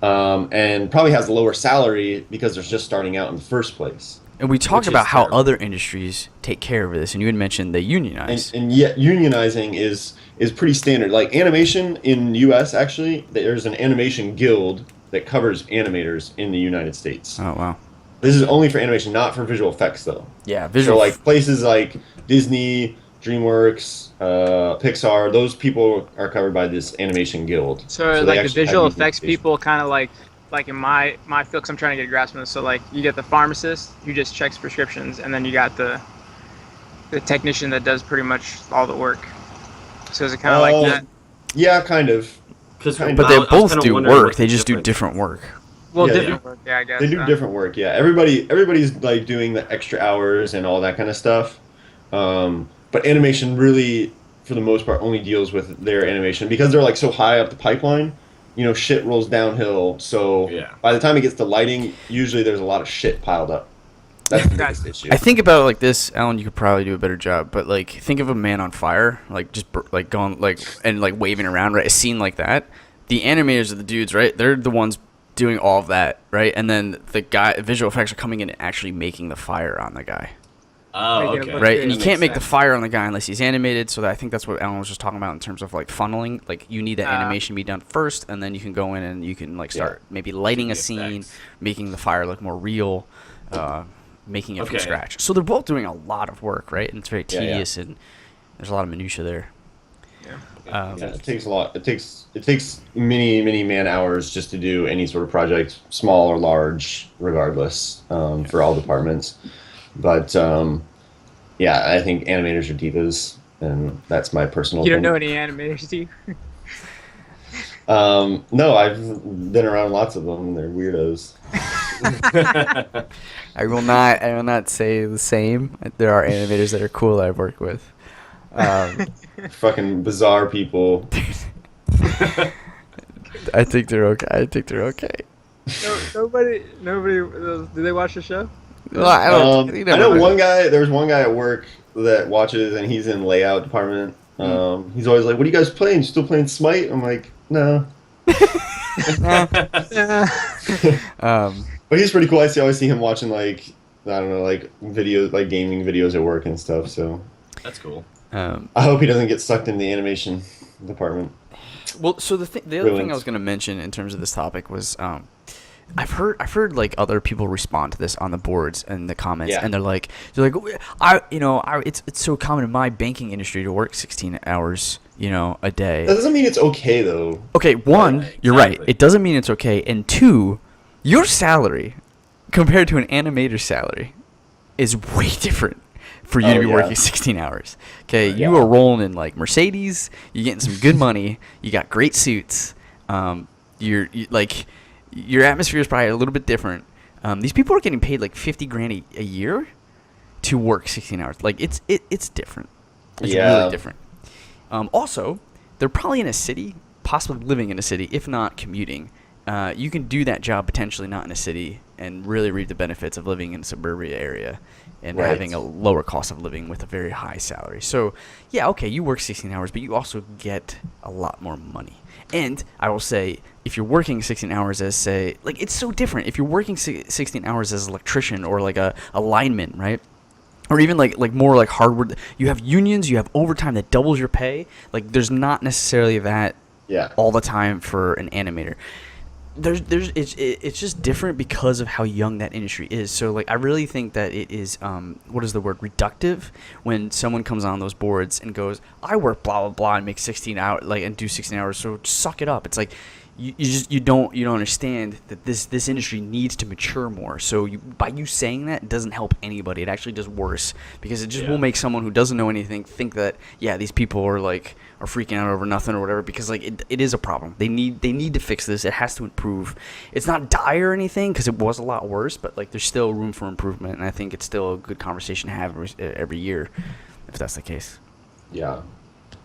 and probably has a lower salary because they're just starting out in the first place. And we talked Which is about how terrible. other industries take care of this, and you had mentioned they unionize. And yet, unionizing is pretty standard. Like animation in the U.S., actually, there's an animation guild that covers animators in the United States. Oh wow. This is only for animation, not for visual effects, though. Yeah, So visual. like places like Disney, DreamWorks, Pixar. Those people are covered by this animation guild. So they like the actually have visual unique effects education. people kind of like in my field, 'cause I'm trying to get a grasp of this. So like you get the pharmacist who just checks prescriptions, and then you got the technician that does pretty much all the work. So is it kind of like that? Yeah, kind of. Because But they both do work. They just do different work. Well, Yeah, different work. Yeah, I guess. They do different work. Yeah, everybody's like doing the extra hours and all that kind of stuff. But animation really, for the most part, only deals with their animation because they're like so high up the pipeline. Shit rolls downhill. So by the time it gets to lighting, usually there's a lot of shit piled up. That's the biggest issue. I think about it like this, Alan. You could probably do a better job, but like, think of a man on fire, like just like going like and like waving around, right? A scene like that. The animators are the dudes, right? They're the ones doing all of that, right? And then the visual effects are coming in and actually making the fire on the guy. Oh, Making it okay. look Right, good. and you can't make the fire on the guy unless he's animated. So I think that's what Alan was just talking about in terms of like funneling. Like you need that animation be done first, and then you can go in and you can like start maybe lighting a scene, making the fire look more real, making it from scratch. So they're both doing a lot of work, right? And it's very tedious, and there's a lot of minutia there. It takes a lot. It takes many man hours just to do any sort of project, small or large, regardless, for all departments. But I think animators are divas, and that's my personal. You don't know opinion. any animators, do you? No, I've been around lots of them. And they're weirdos. I will not say the same. There are animators that are cool that I've worked with. Fucking bizarre people. I think they're okay. Nobody. Do they watch the show? Well, I don't. You I never know know. one guy. There's one guy at work that watches, and he's in layout department. He's always like, "What are you guys playing? You still playing Smite?" I'm like, "No." But he's pretty cool. I always see him watching like I don't know, like videos, like gaming videos at work and stuff. So That's cool. I hope he doesn't get sucked into the animation department. Well, so the other thing I was going to mention in terms of this topic was, I've heard like other people respond to this on the boards and the comments, and they're like, it's so common in my banking industry to work 16 hours, a day. That doesn't mean it's okay though. Okay, one, you're right. It doesn't mean it's okay, and two, your salary compared to an animator's salary is way different for you to be working 16 hours. Okay, you are rolling in like Mercedes, you're getting some good money, you got great suits, your atmosphere is probably a little bit different. These people are getting paid like 50 grand a year to work 16 hours. Like it's different. It's really different. Also, they're probably in a city, possibly living in a city, if not commuting. You can do that job potentially not in a city and really reap the benefits of living in a suburbia area and having a lower cost of living with a very high salary. So, you work 16 hours, but you also get a lot more money. And I will say, if you're working 16 hours as, say, like, it's so different. If you're working 16 hours as an electrician or like a lineman, right? Or even like more like hardware, you have unions, you have overtime that doubles your pay. Like, there's not necessarily that all the time for an animator. It's just different because of how young that industry is. So like I really think that it is what is the word, reductive, when someone comes on those boards and goes, I work blah blah blah and make 16 hours and do 16 hours, so suck it up. It's like you don't understand that this industry needs to mature more. So by you saying that, it doesn't help anybody. It actually does worse, because it just will make someone who doesn't know anything think that these people are freaking out over nothing or whatever, because like it is a problem. They need to fix this. It has to improve. It's not dire or anything, because it was a lot worse, but like there's still room for improvement, and I think it's still a good conversation to have every year, if that's the case. Yeah,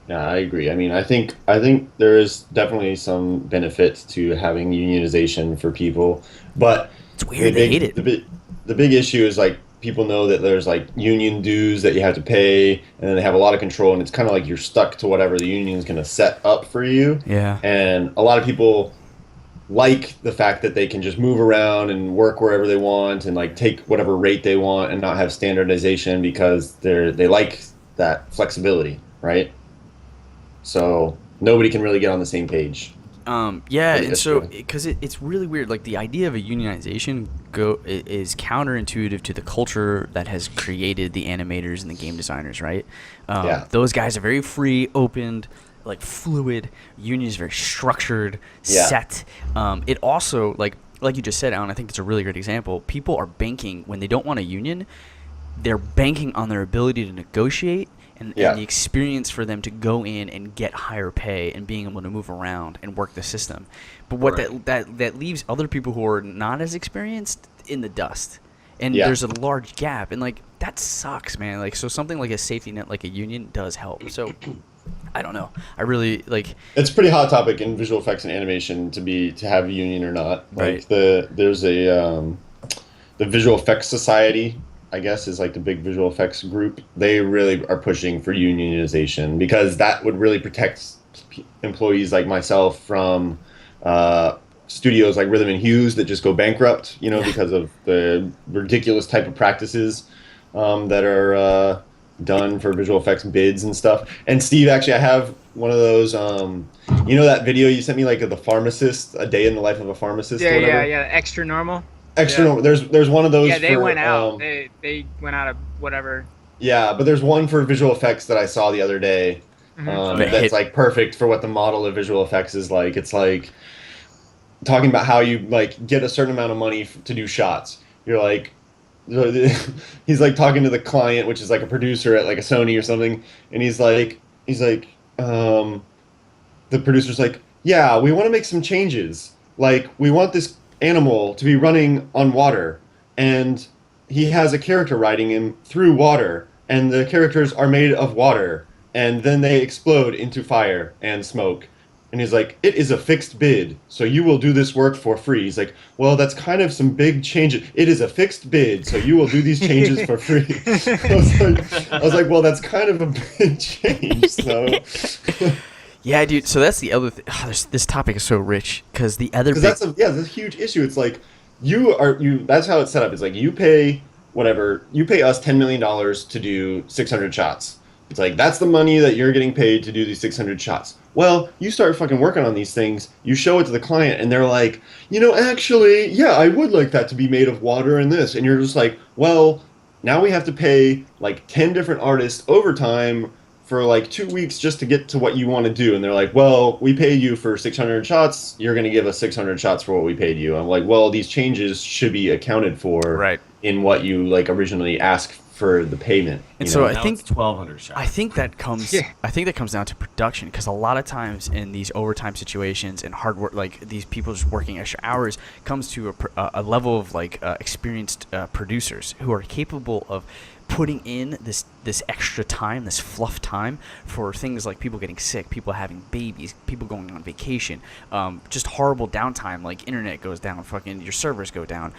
I agree. I mean, I think there is definitely some benefit to having unionization for people, but it's weird. They hate it. The big issue is like people know that there's like union dues that you have to pay, and then they have a lot of control, and it's kind of like you're stuck to whatever the union is going to set up for you. Yeah. And a lot of people like the fact that they can just move around and work wherever they want and like take whatever rate they want and not have standardization, because they like that flexibility, right? So nobody can really get on the same page. Yeah, Pretty and so issue. because it's really weird. Like the idea of a unionization is counterintuitive to the culture that has created the animators and the game designers, right? Yeah. Those guys are very free, open, like fluid. Union is very structured, Yeah. set. It also like you just said, Alan. I think it's a really great example. People are banking when they don't want a union. They're banking on their ability to negotiate and the experience for them to go in and get higher pay and being able to move around and work the system. But what that leaves other people who are not as experienced in the dust. And there's a large gap, and like that sucks, man. Like so something like a safety net like a union does help. So I don't know. I really like It's a pretty hot topic in visual effects and animation to have a union or not. Like Right. there's a the Visual Effects Society, I guess, is like the big visual effects group. They really are pushing for unionization because that would really protect employees like myself from studios like Rhythm and Hues that just go bankrupt, because of the ridiculous type of practices that are done for visual effects bids and stuff. And Steve, actually, I have one of those. That video you sent me, like of the pharmacist, a day in the life of a pharmacist. Yeah, or whatever? yeah. Extra normal. Extra. Yeah. There's one of those. Yeah, they for, went out. They went out of whatever. Yeah, but there's one for visual effects that I saw the other day. That's like perfect for what the model of visual effects is like. It's like talking about how you like get a certain amount of money to do shots. You're like, he's like talking to the client, which is like a producer at like a Sony or something, and he's like, the producer's like, yeah, we want to make some changes. Like, we want this animal to be running on water, and he has a character riding him through water, and the characters are made of water, and then they explode into fire and smoke. And he's like, it is a fixed bid, so you will do this work for free. He's like, well, that's kind of some big changes. It is a fixed bid, so you will do these changes for free. I was like, well, that's kind of a big change. So. Yeah, dude. So that's the other thing. This topic is so rich because the other that's a huge issue. It's like that's how it's set up. It's like you pay us $10 million to do 600 shots. It's like that's the money that you're getting paid to do these 600 shots. Well, you start fucking working on these things, you show it to the client, and they're like, actually, yeah, I would like that to be made of water and this. And you're just like, well, now we have to pay like 10 different artists overtime for like 2 weeks just to get to what you want to do. And they're like, well, we paid you for 600 shots. You're going to give us 600 shots for what we paid you. I'm like, well, these changes should be accounted for in what you like originally asked for the payment. And so I think 1,200 shots. I think that comes down to production, because a lot of times in these overtime situations and hard work, like these people just working extra hours, comes to a level of like experienced producers who are capable of putting in this extra time, this fluff time for things like people getting sick, people having babies, people going on vacation, just horrible downtime, like internet goes down, fucking your servers go down,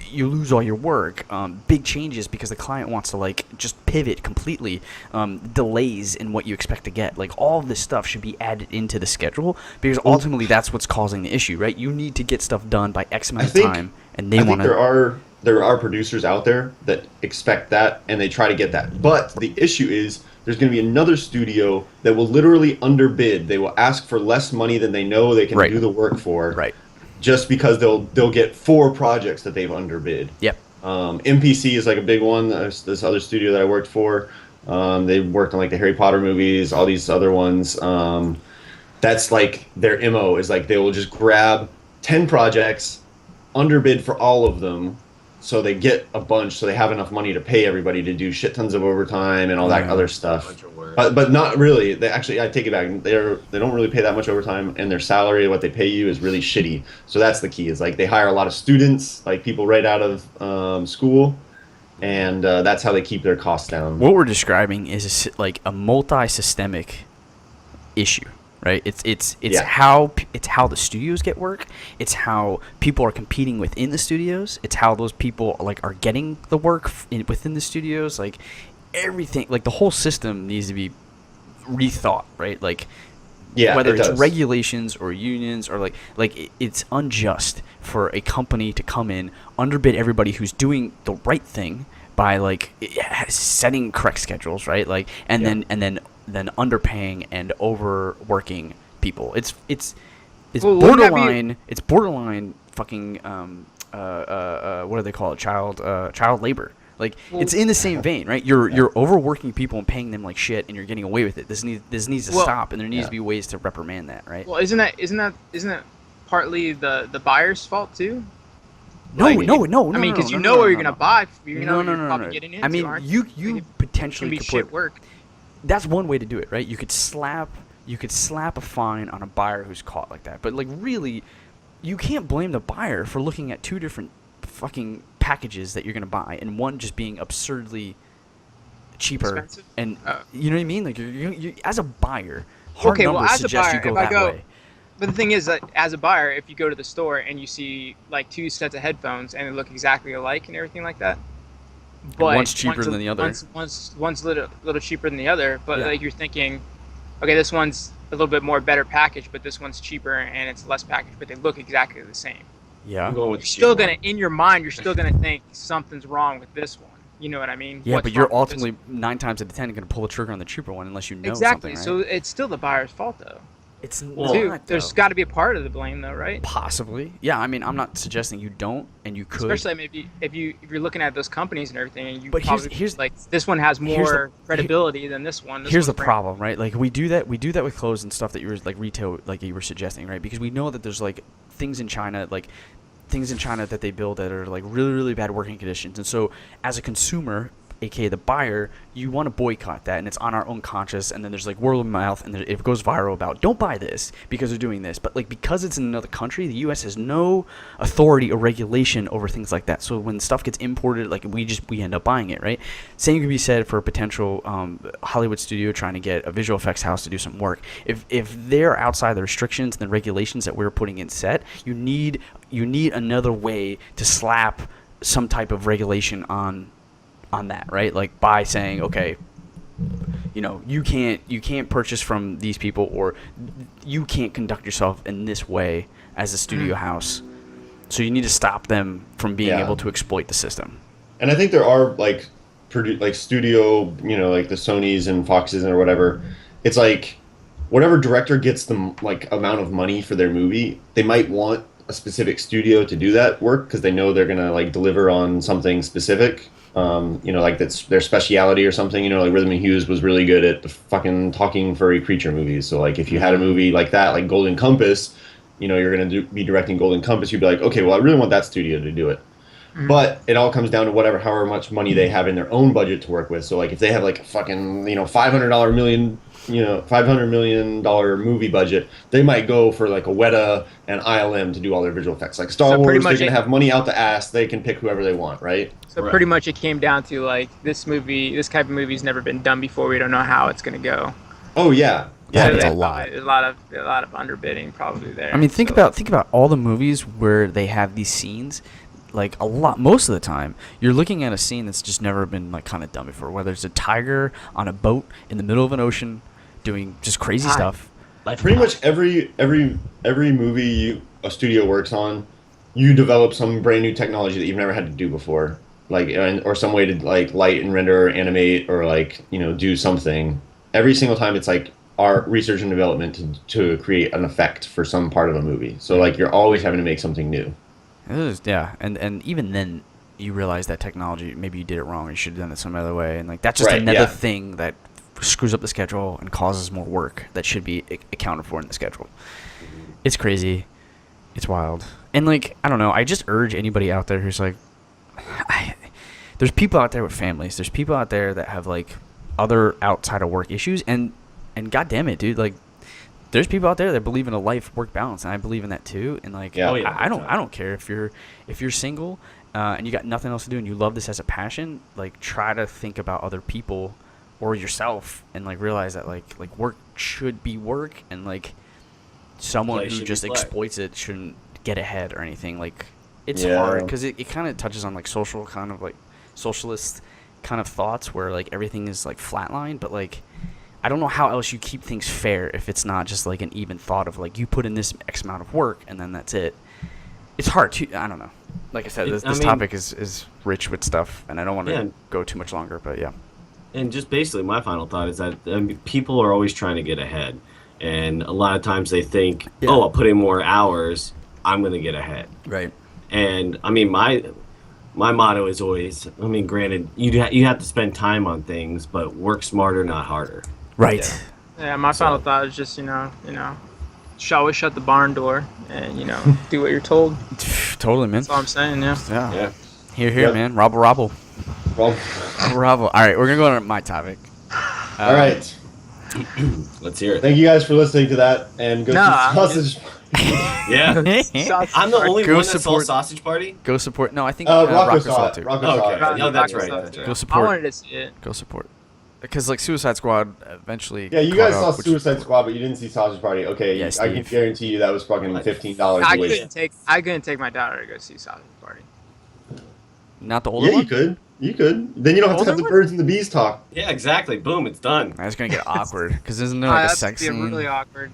you lose all your work, big changes because the client wants to like just pivot completely, delays in what you expect to get. Like all of this stuff should be added into the schedule, because ultimately that's what's causing the issue, right? You need to get stuff done by X amount of time, and they want to. There are producers out there that expect that, and they try to get that. But the issue is there's going to be another studio that will literally underbid. They will ask for less money than they know they can do the work for, just because they'll get 4 projects that they've underbid. Yep. MPC is like a big one. There's this other studio that I worked for. They worked on like the Harry Potter movies, all these other ones. That's like their MO is like they will just grab 10 projects, underbid for all of them, so they get a bunch, so they have enough money to pay everybody to do shit tons of overtime and all that other stuff. But not really. They actually, I take it back. They don't really pay that much overtime, and their salary, what they pay you, is really shitty. So that's the key. Is like they hire a lot of students, like people right out of school, and that's how they keep their costs down. What we're describing is like a multi-systemic issue. Right, it's how the studios get work. It's how people are competing within the studios. It's how those people like are getting the work within the studios. Like everything, like the whole system needs to be rethought. Right, like whether it's regulations or unions or like it's unjust for a company to come in, underbid everybody who's doing the right thing by like setting correct schedules, right? Like and then underpaying and overworking people. It's It's Well, wouldn't that be- borderline. It's borderline fucking what do they call it? Child labor. Like Well- it's in the same vein, right? You're overworking people and paying them like shit, and you're getting away with it. This needs to Well- stop, and there needs Yeah. to be ways to reprimand that, right? Well, isn't that partly the buyer's fault too? No, like, no. I mean, because no, you no, know no, what no, you're gonna no. buy. You know No, what no, you're no, probably no. getting into. I mean, aren't you Like, it potentially can be could shit put. work. That's one way to do it, right? You could slap a fine on a buyer who's caught like that. But like really, you can't blame the buyer for looking at two different fucking packages that you're gonna buy, and one just being absurdly cheaper. Expensive? And Oh. you know what I mean? Like you're as a buyer, hard Okay, well, numbers as a suggest buyer, you go if I that go- way. But the thing is that as a buyer, if you go to the store and you see like two sets of headphones and they look exactly alike and everything like that, but one's cheaper than the other. One's little cheaper than the other, but Yeah. like you're thinking, okay, this one's a little bit more better package, but this one's cheaper and it's less package, but they look exactly the same. Yeah. I'm going with You're the still cheap gonna, in your mind, you're still gonna think something's wrong with this one. You know what I mean? Yeah, What's but you're wrong with this ultimately 9 times out of 10 going to pull the trigger on the cheaper one unless you know exactly. something, right? So it's still the buyer's fault, though. It's Well, Too. not, There's though. got to be a part of the blame, though, right? Possibly. Yeah, I mean, I'm not suggesting you don't, and you could. Especially maybe if you're looking at those companies and everything, and you But probably here's like this one has here's the- more credibility than this one. This Here's the one's brand- problem, right? Like we do that with clothes and stuff that you were like retail, like you were suggesting, right? Because we know that there's like things in China that they build that are like really, really bad working conditions, and so as a consumer, aka the buyer, you want to boycott that, and it's on our own conscience, and then there's like word of mouth, and it goes viral about don't buy this because they're doing this, but like because it's in another country, the U.S. has no authority or regulation over things like that. So when stuff gets imported, like we end up buying it, right? Same can be said for a potential Hollywood studio trying to get a visual effects house to do some work. If they're outside the restrictions and the regulations that we're putting in set, you need another way to slap some type of regulation on that, right? Like by saying, okay, you know, you can't purchase from these people, or you can't conduct yourself in this way as a studio house. So you need to stop them from being Yeah. able to exploit the system. And I think there are like studio, you know, like the Sonys and Foxes or whatever. It's like whatever director gets the like amount of money for their movie, they might want a specific studio to do that work because they know they're gonna like deliver on something specific. You know, like that's their speciality or something. You know, like Rhythm and Hughes was really good at the fucking talking furry creature movies. So like if you had a movie like that, like Golden Compass, you know, you're gonna be directing Golden Compass. You'd be like, okay, well, I really want that studio to do it. But it all comes down to however much money they have in their own budget to work with. So like if they have like a fucking, you know, $500 million movie budget, they might go for like a Weta and ILM to do all their visual effects. Like Star So pretty Wars, they're much gonna it- have money out the ass. They can pick whoever they want, right? So Right. pretty much it came down to like this type of movie's never been done before. We don't know how it's gonna go. Oh yeah, Yeah, So it's they- a lot. A lot of underbidding probably there. I mean, think So- about all the movies where they have these scenes. Like most of the time, you're looking at a scene that's just never been like kind of done before. Whether it's a tiger on a boat in the middle of an ocean, doing just crazy Hi. stuff. pretty much every movie a studio works on, you develop some brand new technology that you've never had to do before, like or some way to like light and render or animate or like, you know, do something. Every single time it's like our research and development to create an effect for some part of a movie. So like you're always having to make something new. Yeah, and even then, you realize that technology, maybe you did it wrong, or you should have done it some other way, and like that's just Right, another yeah. thing that screws up the schedule and causes more work that should be accounted for in the schedule. It's crazy, it's wild, and like I don't know. I just urge anybody out there who's like, there's people out there with families. There's people out there that have like other outside of work issues, and god damn it, dude, like. There's people out there that believe in a life-work balance, and I believe in that too. And like, Yeah. Oh, yeah, I big don't time. care if you're single and you got nothing else to do, and you love this as a passion. Like, try to think about other people or yourself, and like realize that like work should be work, and like someone Play who should be just play. exploits it shouldn't get ahead or anything. Like, it's Yeah. hard because it kind of touches on like social kind of like socialist kind of thoughts where like everything is like flatline, but like. I don't know how else you keep things fair if it's not just like an even thought of like you put in this X amount of work and then that's it. It's hard to, I don't know. Like I said, this I mean- topic is rich with stuff, and I don't want to Yeah. go too much longer, but yeah. And just basically, my final thought is that people are always trying to get ahead, And a lot of times they think, Yeah. oh, I'll put in more hours, I'm going to get ahead. Right. And I mean, my motto is always, I mean, granted, you have to spend time on things, but work smarter, not harder. Right. Yeah, my final thought is just, always shut the barn door and, do what you're told. Totally, man. That's all I'm saying, yeah. Yeah. Here, Yep. man. Robble. Well, All right, we're gonna go on to my topic. all right. Let's hear it. Thank you guys for listening to that, and go Nah. see Sausage. Yeah. I'm the only Go one that saw support- Sausage Party. Go support. No, I think Rocco Rocco saw saw it. it too. Rocco saw Okay. it. No, that's right. Rock- That's Go right. support. I wanted to see it. Go support. Because like Suicide Squad eventually. Yeah, you caught guys up, saw which- Suicide Squad, but you didn't see Sausage Party. Okay, Yeah, I can Steve. guarantee you that was fucking $15 I wasted. couldn't take my daughter to go see Sausage Party. Not the older Yeah, one. you could. You could. Then you don't have to Older have the one? birds and the bees talk. Yeah, exactly. Boom, it's done. That's gonna get awkward. Because isn't there like a That's sex gonna be scene? really awkward.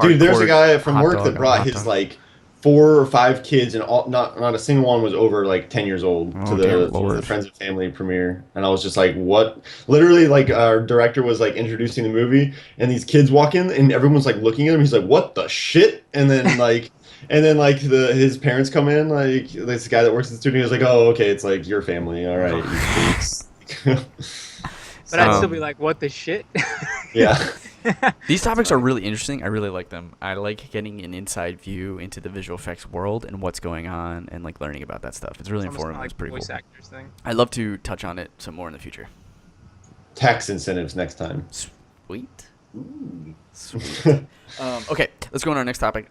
Dude, there's a Hardcore guy from hot work dog that on brought hot his dog. like 4 or 5 kids, and not a single one was over like 10 years old Oh, to dear the Lord. Friends and Family premiere. And I was just like, what? Literally, like our director was like introducing the movie, and these kids walk in, and everyone's like looking at him. He's like, what the shit? And then like. And then, like, his parents come in, like, this guy that works in the studio is like, oh, okay, it's, like, your family, all right, you freaks. But I'd Um, still be like, what the shit? Yeah. These topics are really interesting. I really like them. I like getting an inside view into the visual effects world and what's going on and, like, learning about that stuff. It's really Almost informative. kinda It's like pretty voice cool. actors thing. I'd love to touch on it some more in the future. Tax incentives next time. Sweet. Sweet. Okay, let's go on to our next topic.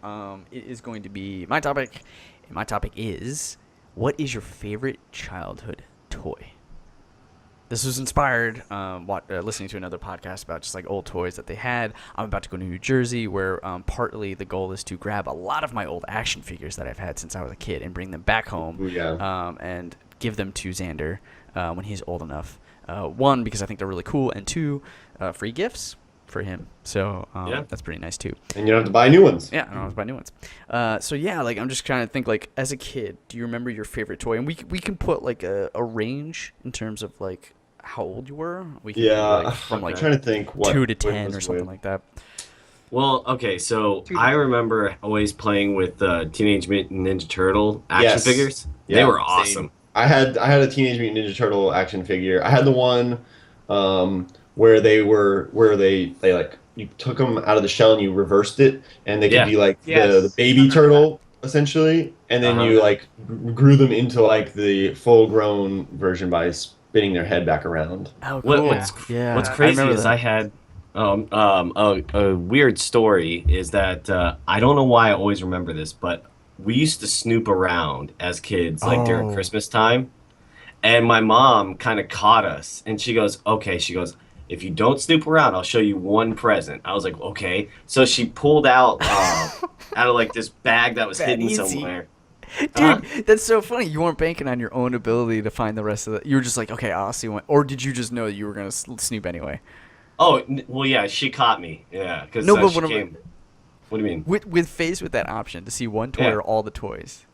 It is going to be my topic. And my topic is, what is your favorite childhood toy? This was inspired listening to another podcast about just like old toys that they had. I'm about to go to New Jersey, where partly the goal is to grab a lot of my old action figures that I've had since I was a kid and bring them back home. Ooh, yeah. And give them to Xander when he's old enough. One, because I think they're really cool, and two, free gifts for him. So Yeah. that's pretty nice too. And you don't have to buy new ones. Yeah, I don't have to buy new ones. So yeah, like I'm just trying to think, like, as a kid, do you remember your favorite toy? And we can put like a range in terms of like how old you were. We can do, Yeah. like, from I'm like trying to think what 2 to what 10 was or something with. like that. Well, okay, so I remember always playing with Teenage Mutant Ninja Turtle action Yes. figures. Yeah, They were same. awesome. I had a Teenage Mutant Ninja Turtle action figure. I had the one where they like you took them out of the shell and you reversed it, and they could Yeah. be like Yes. the baby turtle essentially, and then you like grew them into like the full grown version by spinning their head back around. Oh, cool. What's yeah, crazy remember is that. I had a weird story is that I don't know why I always remember this, but we used to snoop around as kids like during Oh. Christmas time, and my mom kind of caught us, and she goes, "Okay," she goes, "if you don't snoop around, I'll show you one present." I was like, "Okay." So she pulled out out of like this bag that was That hidden easy. somewhere. Dude, that's so funny. You weren't banking on your own ability to find the rest of it. You were just like, okay, I'll see one. Or did you just know that you were gonna snoop anyway? Oh, well, yeah, she caught me. Yeah, because No, but she what I'm- came. What do you mean? With faced with that option to see one toy Yeah. or all the toys,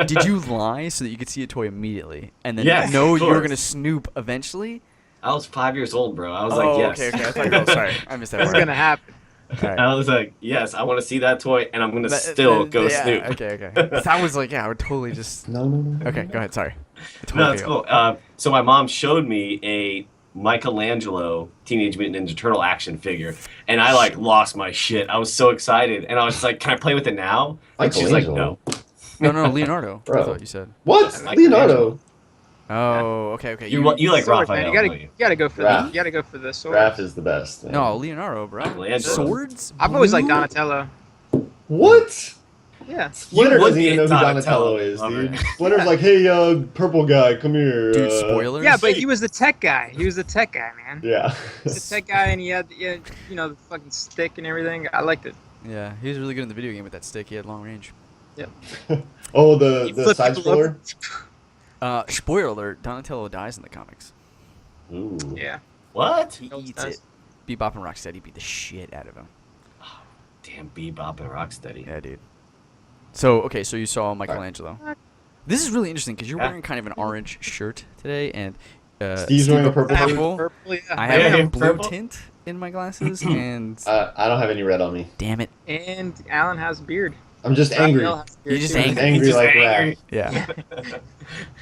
did you lie so that you could see a toy immediately and then Yes, know of you were course. gonna snoop eventually? I was 5 years old, bro. I was Oh, like, yes. okay. I thought you were sorry. I missed that That's part. gonna happen. All right. I was like, yes, I want to see that toy, and I'm gonna That- still go yeah, snoop. Okay. That was like, yeah, I would totally just. No. Okay, go ahead. Sorry. I totally No, that's forgot. cool. So my mom showed me a Michelangelo Teenage Mutant Ninja Turtle action figure, and I like lost my shit. I was so excited, and I was like, "Can I play with it now?" And she's like, "No." No, Leonardo. I Bro. thought you said. What? Like Leonardo. Oh, okay. You like Sword, Raphael, man. You don't you? gotta go for Raph. the. You gotta go for the sword. Raph is the best. Man. No, Leonardo, bro. Michelangelo. Swords. I've always liked Blue? Donatello. What? Yeah. Splinter would doesn't be even know a who Donatello Donatello is, lover. dude. Splinter's like, hey, purple guy, come here. Dude, spoilers. Yeah, but he was the tech guy. He was the tech guy, man. Yeah. He's the tech guy, and he had the fucking stick and everything. I liked it. Yeah, he was really good in the video game with that stick. He had long range. Oh, He the flipped side people over. scroller. Spoiler alert: Donatello dies in the comics. Ooh. Yeah. What? He Those eats guys. it. Bebop and Rocksteady beat the shit out of him. Damn, Bebop and Rocksteady. Yeah, dude. So okay, so you saw Michelangelo. This is really interesting because you're Yeah. wearing kind of an orange shirt today, and Steve's wearing a purple purple. shirt. Purple, yeah. I Yeah, have a yeah, blue purple. tint. in my glasses, and I don't have any red on me. damn it, And Alan has a beard. I'm just angry. Raphael has a beard You're just too. angry. Angry He's like just Raph. angry. yeah,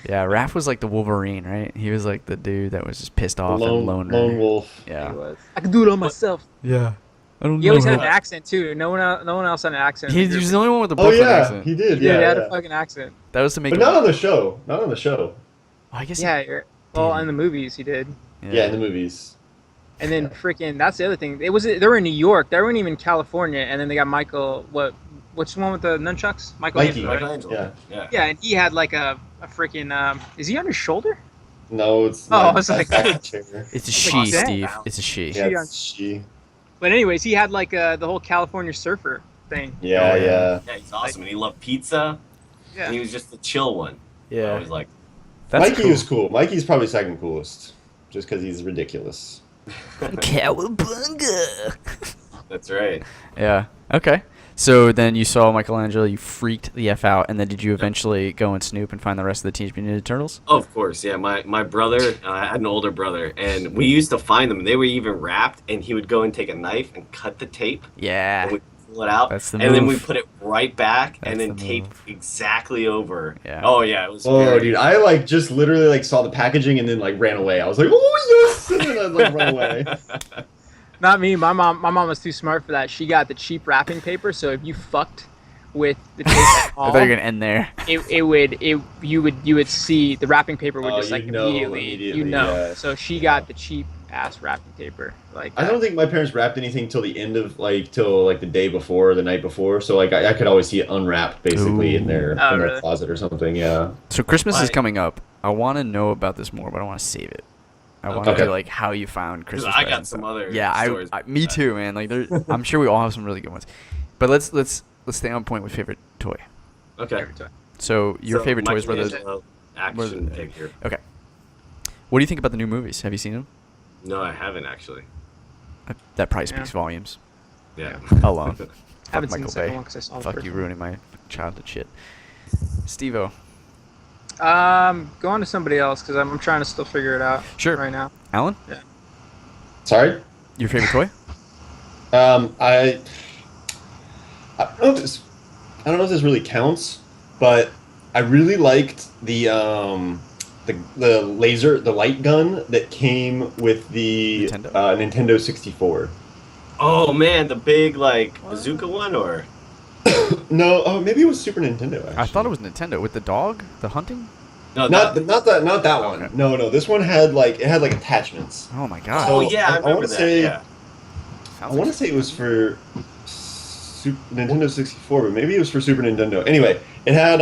yeah. Raph was like the Wolverine, right? He was like the dude that was just pissed off and loner. Lone wolf. He Yeah, was. I could do it on myself. yeah. I don't He always had an how- accent too. No one else had an accent. He was the only one with the Oh Brooklyn yeah, accent. he did. He Yeah, had yeah. a fucking accent. That was to make. But him, not on the show. Not on the show. Oh, I guess. Yeah, well, Damn. in the movies he did. Yeah, in the movies. And then freaking, that's the other thing. They were in New York. They weren't even in California. And then they got Michael. Which one with the nunchucks? Michael. Mikey. Angelo, right? Michelangelo. Yeah. Yeah, and he had like a freaking. Is he on his shoulder? No, it's. Oh, not. I was like- That's a chair. It's a Like, she, damn. Steve. It's a she. Yeah, She it's she. But anyways, he had like the whole California surfer thing. Yeah, Oh, yeah. yeah. Yeah, he's awesome. And he loved pizza. Yeah. And he was just the chill one. I Yeah, was like, that's Mikey cool. was cool. Mikey's probably second coolest, just because he's ridiculous. Cowabunga. that's right. Yeah. Okay. So then you saw Michelangelo, you freaked the F out, and then did you eventually go and snoop and find the rest of the Teenage Mutant Ninja Turtles? Oh, of course, yeah. My brother, I had an older brother, and we used to find them. They were even wrapped, and he would go and take a knife and cut the tape, and Yeah. we'd pull it out, That's the and then we move. put it right back, That's and then the tape move. exactly over. Yeah. Oh, yeah, it was Oh, very- dude, I like just literally like saw the packaging and then like ran away. I was like, oh yes, and then I like run away. Not me. My mom was too smart for that. She got the cheap wrapping paper. So if you fucked with the tape at I all, thought you were gonna end there. you would see the wrapping paper would Oh, just like you'd know immediately, immediately, yeah. So she got the cheap ass wrapping paper. Like I don't think my parents wrapped anything till the end of till like the day before, or the night before. So like I could always see it unwrapped basically in their Oh, in their really? closet or something. Yeah. So Christmas is Like- coming up. I want to know about this more, but I want to save it. I want to Okay. know like how you found 'Cause Christmas. I got presents. some other Yeah, stories me about that. too, man. Like I'm sure we all have some really good ones. But let's stay on point with favorite toy. Okay. So your So, favorite toys were those. Michelangelo were action the- figure. Okay. What do you think about the new movies? Have you seen them? No, I haven't actually. That probably Yeah. speaks volumes Yeah. alone. haven't Fuck seen the Michael second Bay. one because I saw the Fuck first you one. ruining my childhood shit. Steve-O. Go on to somebody else because I'm trying to still figure it out Sure. right now. Alan, Sorry. your favorite toy? I don't know if this really counts, but I really liked the light gun that came with the Nintendo? Nintendo 64. Oh man, the big like bazooka one, or No, oh maybe it was Super Nintendo. Actually. I thought it was Nintendo with the dog, the hunting. no? not that, not that one. Okay. No, this one had like attachments. Oh my god. oh So, yeah, I I remember wanna that. say- Yeah. I want to say it was for Nintendo 64, but maybe it was for Super Nintendo. Anyway, it had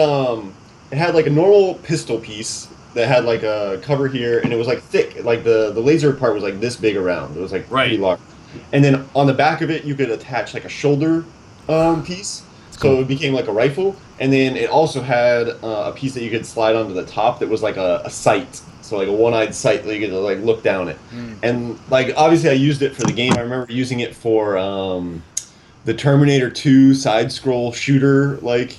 like a normal pistol piece that had like a cover here, and it was like thick. Like the laser part was like this big around. It was like pretty Right. large. And then on the back of it, you could attach like a shoulder piece, so it became like a rifle. And then it also had a piece that you could slide onto the top that was like a sight. So like a one-eyed sight that you could like look down at. And like obviously I used it for the game. I remember using it for the Terminator 2 side-scroll shooter like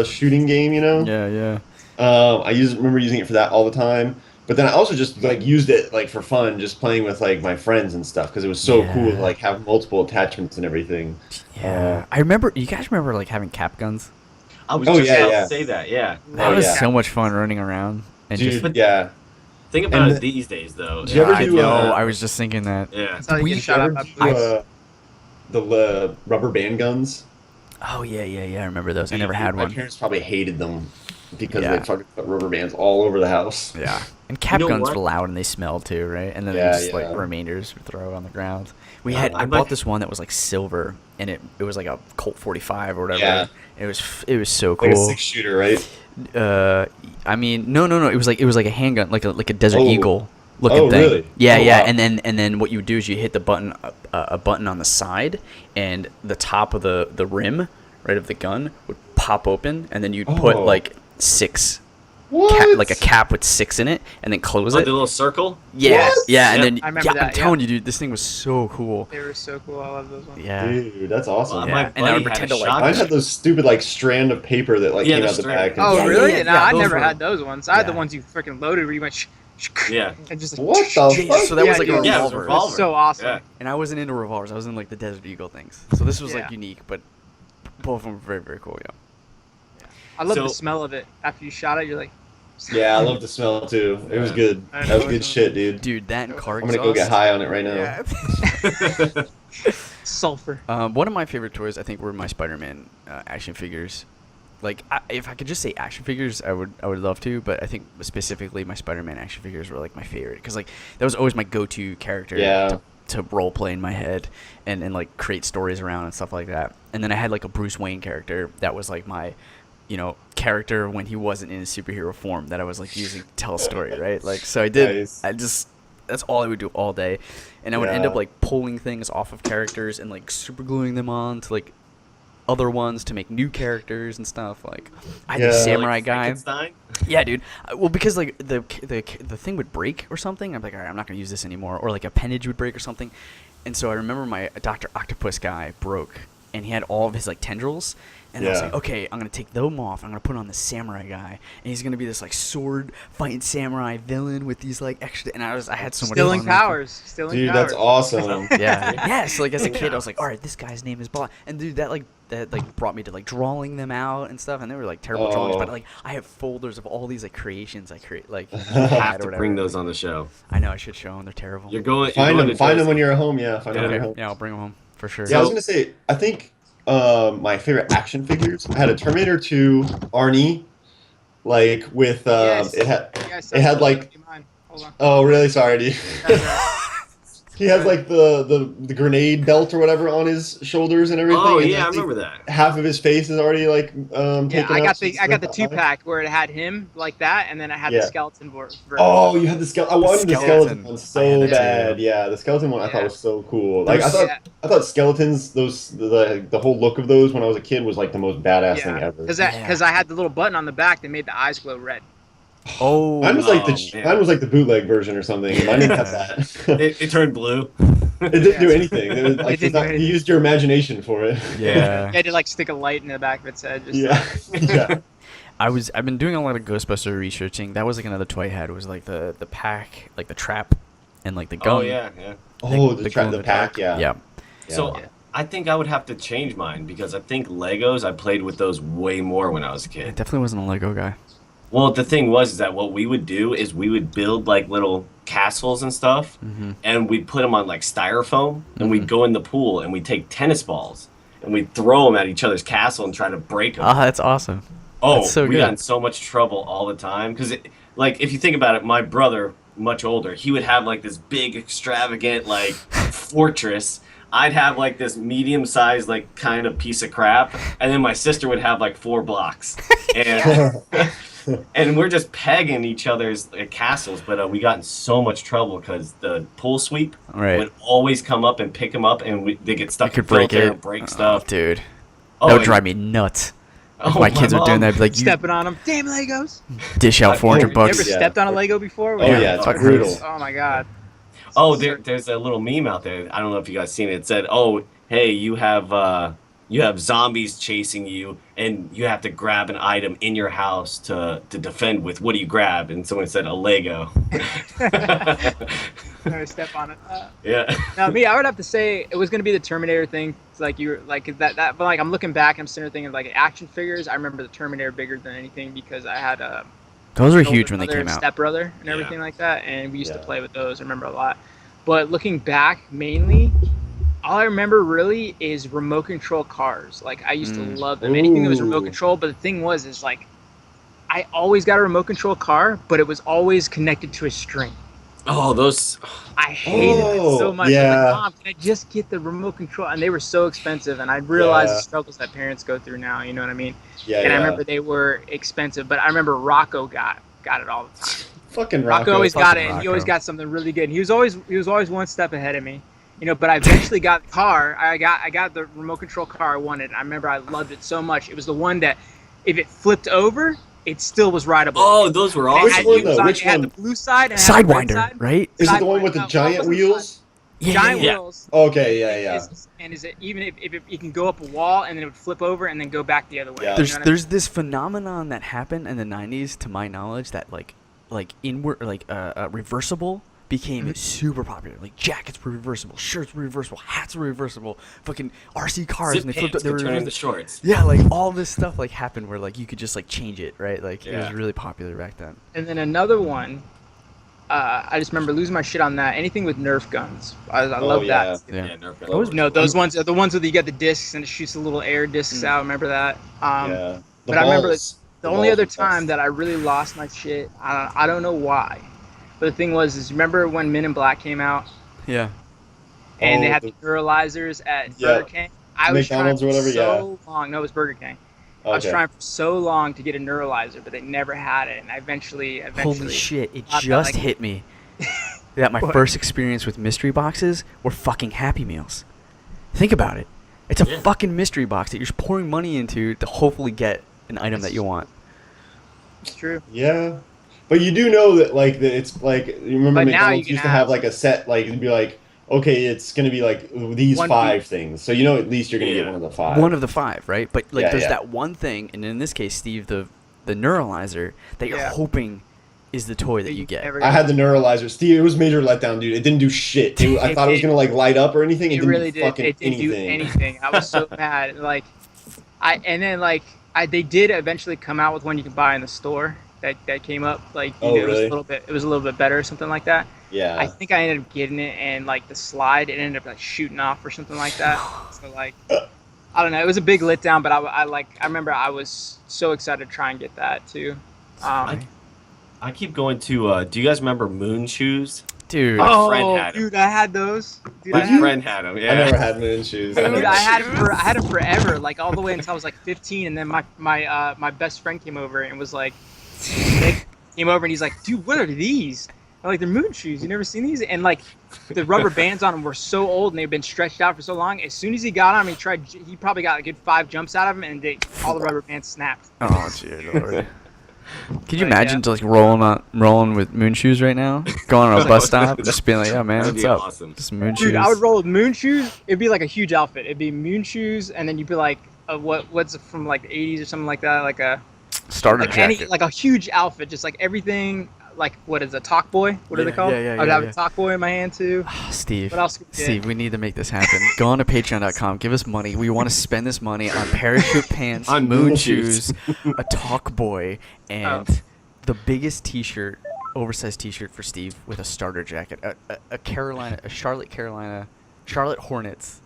shooting game. You know. Yeah. I remember using it for that all the time. But then I also just like used it like for fun, just playing with like my friends and stuff because it was so cool to like have multiple attachments and everything. Yeah. I remember. You guys remember like having cap guns? I was Oh, just yeah, about yeah. to say that. Yeah. That Oh, was yeah. so much fun running around and Dude, just. yeah. Think about And it these days, though. Did you ever I do, know. uh, I was just thinking that. Yeah. That's how you We- get shot Ever up. do, the rubber band guns? Oh yeah. I remember those. I never had My one. parents probably hated them because Yeah. they fucking put rubber bands all over the house. Yeah. And cap know guns what? were loud and they smelled too, right? And then Yeah, they just like yeah. remainders would throw on the ground. We Yeah, had. I I bought like- this one that was like silver, and it was like a Colt 45 or whatever. Yeah. It was so Like a cool. 6-shooter, right? I mean, no. It was like a handgun, like a Desert Oh. Eagle looking Oh, thing. really? Yeah, Oh, yeah. wow. And then what you do is you hit the button, a button on the side, and the top of the rim, right, of the gun would pop open, and then you'd put Oh. like 6 What? like a cap with 6 in it, and then close Like it. the little circle. Yeah, What? yeah, and Yep. then I remember I'm that, yeah. telling you, dude, this thing was so cool. They were so cool. I love those ones. Yeah, Dude, that's awesome. Well, Yeah, my and I would buddy had pretend a to, like- Mine shotgun. had those stupid like strand of paper that like Yeah, came the out the strand. back. and Oh, Yeah, really? yeah, No, yeah, I those never were- had those ones. I had the Yeah. ones you freaking loaded where you went Yeah. And just like, What the Yeah, fuck? so that was like a dude, Yeah, it was revolver. a revolver. So awesome. Yeah. And I wasn't into revolvers. I was in like the Desert Eagle things. So this was like Yeah. unique, but both of them were very, very cool. Yeah. I love So- the smell of it. After you shot it, you're like, Yeah, I love the smell too. It was good. I That was know. good shit, dude. Dude, that and car I'm gonna go get exhaust. high on it right now. Yeah. sulfur. One of my favorite toys, I think, were my Spider-Man action figures. Like, if I could just say action figures, I would love to. But I think specifically my Spider-Man action figures were like my favorite because like that was always my go-to character. Yeah. To role play in my head and like create stories around and stuff like that. And then I had like a Bruce Wayne character that was like my, character when he wasn't in his superhero form that I was like using to tell a story, right? Like, so I did. Nice. That's all I would do all day, and I would end Yeah. up like pulling things off of characters and like super gluing them on to like other ones to make new characters and stuff. Like I had this Yeah. samurai Like guy. Frankenstein? Yeah, dude. Well, because like the thing would break or something. I'm like, all right, I'm not gonna use this anymore. Or like appendage would break or something. And so I remember my Dr. Octopus guy broke, and he had all of his like tendrils. And I was Yeah. like, okay, I'm gonna take them off. I'm gonna put on the samurai guy, and he's gonna be this like sword fighting samurai villain with these like extra. And I had so much Stealing fun. powers. Stealing Dude, powers. that's awesome. Yeah, yeah. So like as a kid, I was like, all right, this guy's name is blah. And dude, that brought me to like drawing them out and stuff. And they were like terrible drawings, but like I have folders of all these like creations I create like You had have or to whatever. bring those on the show. I know I should show them. They're terrible. You're going. Find you're them. going Find to them when you're at home. Yeah, find them when Okay. you're home. Yeah, I'll bring them home for sure. Yeah, I was gonna say. I think my favorite action figures. I had a Terminator 2 Arnie, like with Yes. it had. Yes, It had, that's like- mine. Hold on. Oh, really? Sorry, dude. That's right. He has like the grenade belt or whatever on his shoulders and everything. Oh and yeah, I think remember that. Half of his face is already like Yeah, taken I out, got so it's the like 2-pack where it had him like that, and then I had Yeah. the skeleton version. Oh, you had the skeleton. I wanted the skeleton. skeleton one I had so that bad. too. Yeah, the skeleton one I thought Yeah. was so cool. Like I There's- thought skeletons, the whole look of those when I was a kid was like the most badass thing Yeah, ever. because Yeah. I had the little button on the back that made the eyes glow red. Oh, Mine was like man. mine was like the bootleg version or something. Mine didn't have that. It turned blue. It didn't do anything. It was, like, It didn't do you anything. used your imagination for it. yeah. You had to like stick a light in the back of its head. Just Yeah. Yeah. I've been doing a lot of Ghostbuster researching. That was like another toy I had. Was like the pack, like the trap, and like the gun. Oh yeah, yeah. Oh, Like, the glow in the pack. dark. Yeah. Yeah. So Yeah. I think I would have to change mine because I think Legos. I played with those way more when I was a I kid. definitely wasn't a Lego guy. Well, the thing was is that what we would do is we would build like little castles and stuff, Mm-hmm. and we'd put them on like styrofoam, and we'd Mhm. go in the pool and we'd take tennis balls and we'd throw them at each other's castle and try to break them. Ah, that's awesome. Oh, That's so we good. got in so much trouble all the time because, like, if you think about it, my brother, much older, he would have like this big, extravagant like fortress. I'd have like this medium-sized like kind of piece of crap, and then my sister would have like 4 blocks, and and we're just pegging each other's castles. But we got in so much trouble because the pool sweep Right. would always come up and pick them up, and they get stuck I could in break filter it. and break Oh, stuff. dude. Oh, That would and- drive me nuts. oh, My kids are doing mom- that. I'd be like, you stepping on them. Damn Legos. dish out Oh, 400 You bucks. ever Yeah. stepped on a Lego before? Oh yeah, it's fucking brutal. hurts. Oh my god. Oh, there's a little meme out there. I don't know if you guys seen it. It said, "Oh, hey, you have zombies chasing you, and you have to grab an item in your house to defend with. What do you grab?" And someone said, "A Lego." Never step on it. Yeah. Now me, I would have to say it was gonna be the Terminator thing. It's like you were like that. But like I'm looking back, I'm sitting there thinking like action figures. I remember the Terminator bigger than anything because I had Those were older huge when they brother came and out. stepbrother and Yeah. everything like that, and we used to Yeah. play with those. I remember a lot. But looking back, mainly, all I remember really is remote control cars. Like I used to love them. Anything that was remote Ooh. control. But the thing was, is like I always got a remote control car, but it was always connected to a string. Oh, those. I hated it so Oh, much. I was yeah. like, Mom, can I just get the remote control? And they were so expensive, and I realized Yeah. the struggles that parents go through now. You know what I mean? Yeah, And yeah. I remember they were expensive, but I remember Rocco got it all the time. Fucking Rocco always got fucking it, and he always Rocco. got something really good. And he was always one step ahead of me, you know. But I eventually got the car. I got the remote control car I wanted. I remember I loved it so much. It was the one that, if it flipped over, it still was rideable. Oh, those were It awesome. had- one, it was though? on- Which it had one? the blue side and it had the red Sidewinder, side. right? Is it the one with the No, giant it wasn't wheels? Giant yeah. wheels. Okay, yeah, yeah. And is it even if it can go up a wall and then it would flip over and then go back the other way? Yeah. You There's know what I there's this phenomenon that happened in the 90s, to my knowledge, that like like inward, like reversible became super popular. Like jackets were reversible, shirts were reversible, hats were reversible, fucking RC cars Zip and they pants flipped. They were could turn into reversible. shorts. Yeah, like all this stuff like happened where like you could just like change it, right? Like it was Yeah. really popular back then. And then another one, I just remember losing my shit on that. Anything with Nerf guns, I love yeah. that. Yeah. Nerf Those- guns. No, those ones are the ones where you get the discs and it shoots the little air discs out. Remember that? Yeah. but I remember balls. The only other balls are time tough. that I really lost my shit, I don't know why, but the thing was, remember when Men in Black came out Yeah. and they Oh, had the- the neuralizers at Yeah. Burger King? I was trying McDonald's or whatever, for so long. No, it was Burger King. I was Okay. trying for so long to get a neuralizer, but they never had it, and I eventually. Holy shit! It got, just like- hit me that my What? first experience with mystery boxes were fucking Happy Meals. Think about it. It's a Yeah. fucking mystery box that you're just pouring money into to hopefully get an item that you want. It's true. Yeah, but you do know that like that it's like you remember But now McDonald's you can used to have ask. like a set like it'd be like okay it's gonna be like these One 5 piece. things, so you know at least you're gonna Yeah. get one of the 5. One of the 5, right? But like, Yeah, there's yeah. that one thing, and in this case, Steve, the neuralizer that you're Yeah. hoping is the toy that That you you get. never- I had the neuralizer. Steve, it was major letdown, dude. It didn't do shit. I thought it was gonna like light up or anything. It, It didn't really do did. fucking It didn't do anything. I was so mad. Like, they did eventually come out with one you can buy in the store that came up. Like, Oh, it was really? it was a little bit better or something like that. Yeah. I think I ended up getting it, and like the slide, it ended up like shooting off or something like that. So like, I don't know. It was a big letdown, but I remember I was so excited to try and get that too. I keep going to. Do you guys remember Moon Shoes? Dude, My friend had 'em. dude, I had those. Dude, My I had friend had them. Yeah. I never had moon shoes. Dude, I had them forever, like all the way until I was like 15, and then my best friend came over and was like, he's like, dude, what are these? I'm like, they're moon shoes. You never seen these? And like, the rubber bands on them were so old and they've been stretched out for so long. As soon as he got on them, he probably got a good 5 jumps out of them, and all the rubber bands snapped. oh dear lord. Could you But, imagine just like rolling with moon shoes right now? Going on a bus stop, just being like, "Yeah, man, That'd what's be up?" awesome. Just moon Dude, shoes. I would roll with moon shoes. It'd be like a huge outfit. It'd be moon shoes, and then you'd be like, what's from like the 80s or something like that, like a Starter like any jacket. like a huge outfit, just like everything. Like, what is a talk boy? What are they Yeah, called? yeah, I'd yeah, have yeah. a talk boy in my hand too. Steve, What else could we get? Steve, we need to make this happen. Go on to patreon.com, give us money. We want to spend this money on parachute pants, On moon moon shoes, a talk boy, and the biggest t-shirt, oversized t-shirt for Steve with a starter jacket, Charlotte Hornets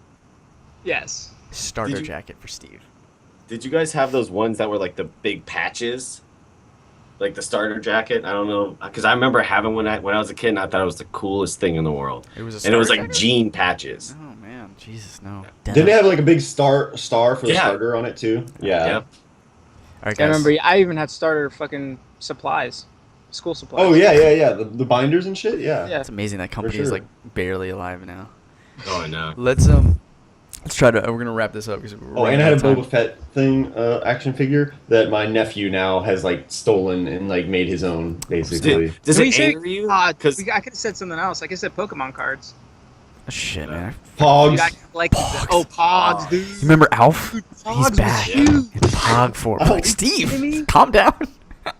Yes. starter Did you- jacket for Steve. Did you guys have those ones that were like the big patches? Like the starter jacket? I don't know. Because I remember having one when I was a kid, and I thought it was the coolest thing in the world. It was a And it was starter like jacket? jean patches. Oh man, Jesus no. Didn't they have like a big star for the Yeah. starter on it too? Yeah. Yep. All right, I guys. remember I even had starter fucking supplies, school supplies. Oh yeah. The binders and shit. Yeah. Yeah. It's amazing that company is sure. like barely alive now. Oh, I know. Let's try to. We're gonna wrap this up because we're Oh, running and I had a out of time. Boba Fett thing, action figure that my nephew now has like stolen and like made his own, basically. Does Can we it say- anger you? I Because could have said something else. Like I said, Pokemon cards. Oh, shit, man. Pogs. Dude, I collected them. Oh, Pogs, dude. You remember Alf? Dude, He's Pogs was back. huge. Pog for Oh, like, Steve. kidding me? Calm down.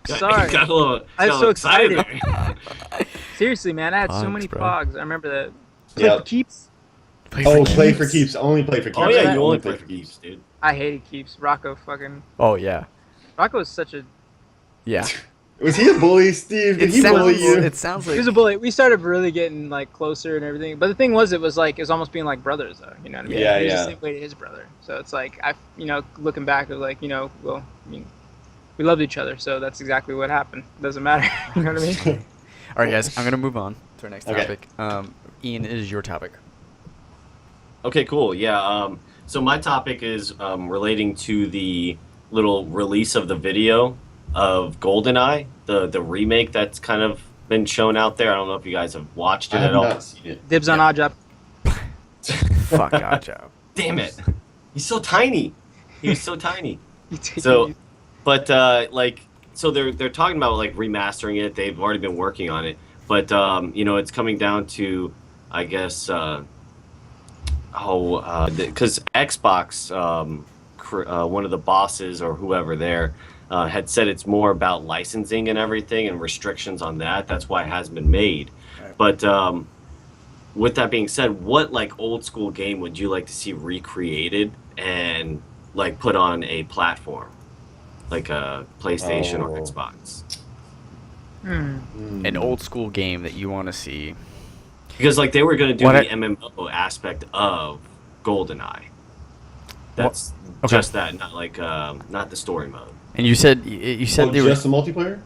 Sorry. got a little, I was got a so little excited. excited. there. Seriously, man, I had so Pogs, many bro. Pogs. I remember that. Play Yep. for keeps. Play for keeps. Only play for keeps. Oh, yeah, that? you only play for keeps, dude. I hated keeps. Rocco fucking. Oh yeah, Rocco was such a. yeah. Was he a bully, Steve? Did he bully you? It sounds He like was a bully. We started really getting like closer and everything. But the thing was, it was almost being like brothers, though. You know what I mean? Yeah, He was yeah. the same way to his brother. So it's like looking back, it was like, well, I mean, we loved each other, so that's exactly what happened. Doesn't matter. You know what I mean? All right, guys. I'm gonna move on to our next Okay. topic. Ian, it is your topic. Okay, cool. Yeah. So my topic is relating to the little release of the video of GoldenEye, the remake that's kind of been shown out there. I don't know if you guys have watched it I have at all. not seen it. Dibs on odd job. Fuck God, Joe. Damn it! He's so tiny. He's so tiny. You take So, it but so they're talking about like remastering it. They've already been working on it, but it's coming down to, I guess, because Xbox, one of the bosses or whoever there, had said it's more about licensing and everything and restrictions on that. That's why it hasn't been made. Right. But with that being said, what like old school game would you like to see recreated and like put on a platform, like a PlayStation or Xbox? An old school game that you want to see. Because like they were going to do the MMO aspect of GoldenEye. That's just that, not like not the story mode. And you said they were just the multiplayer.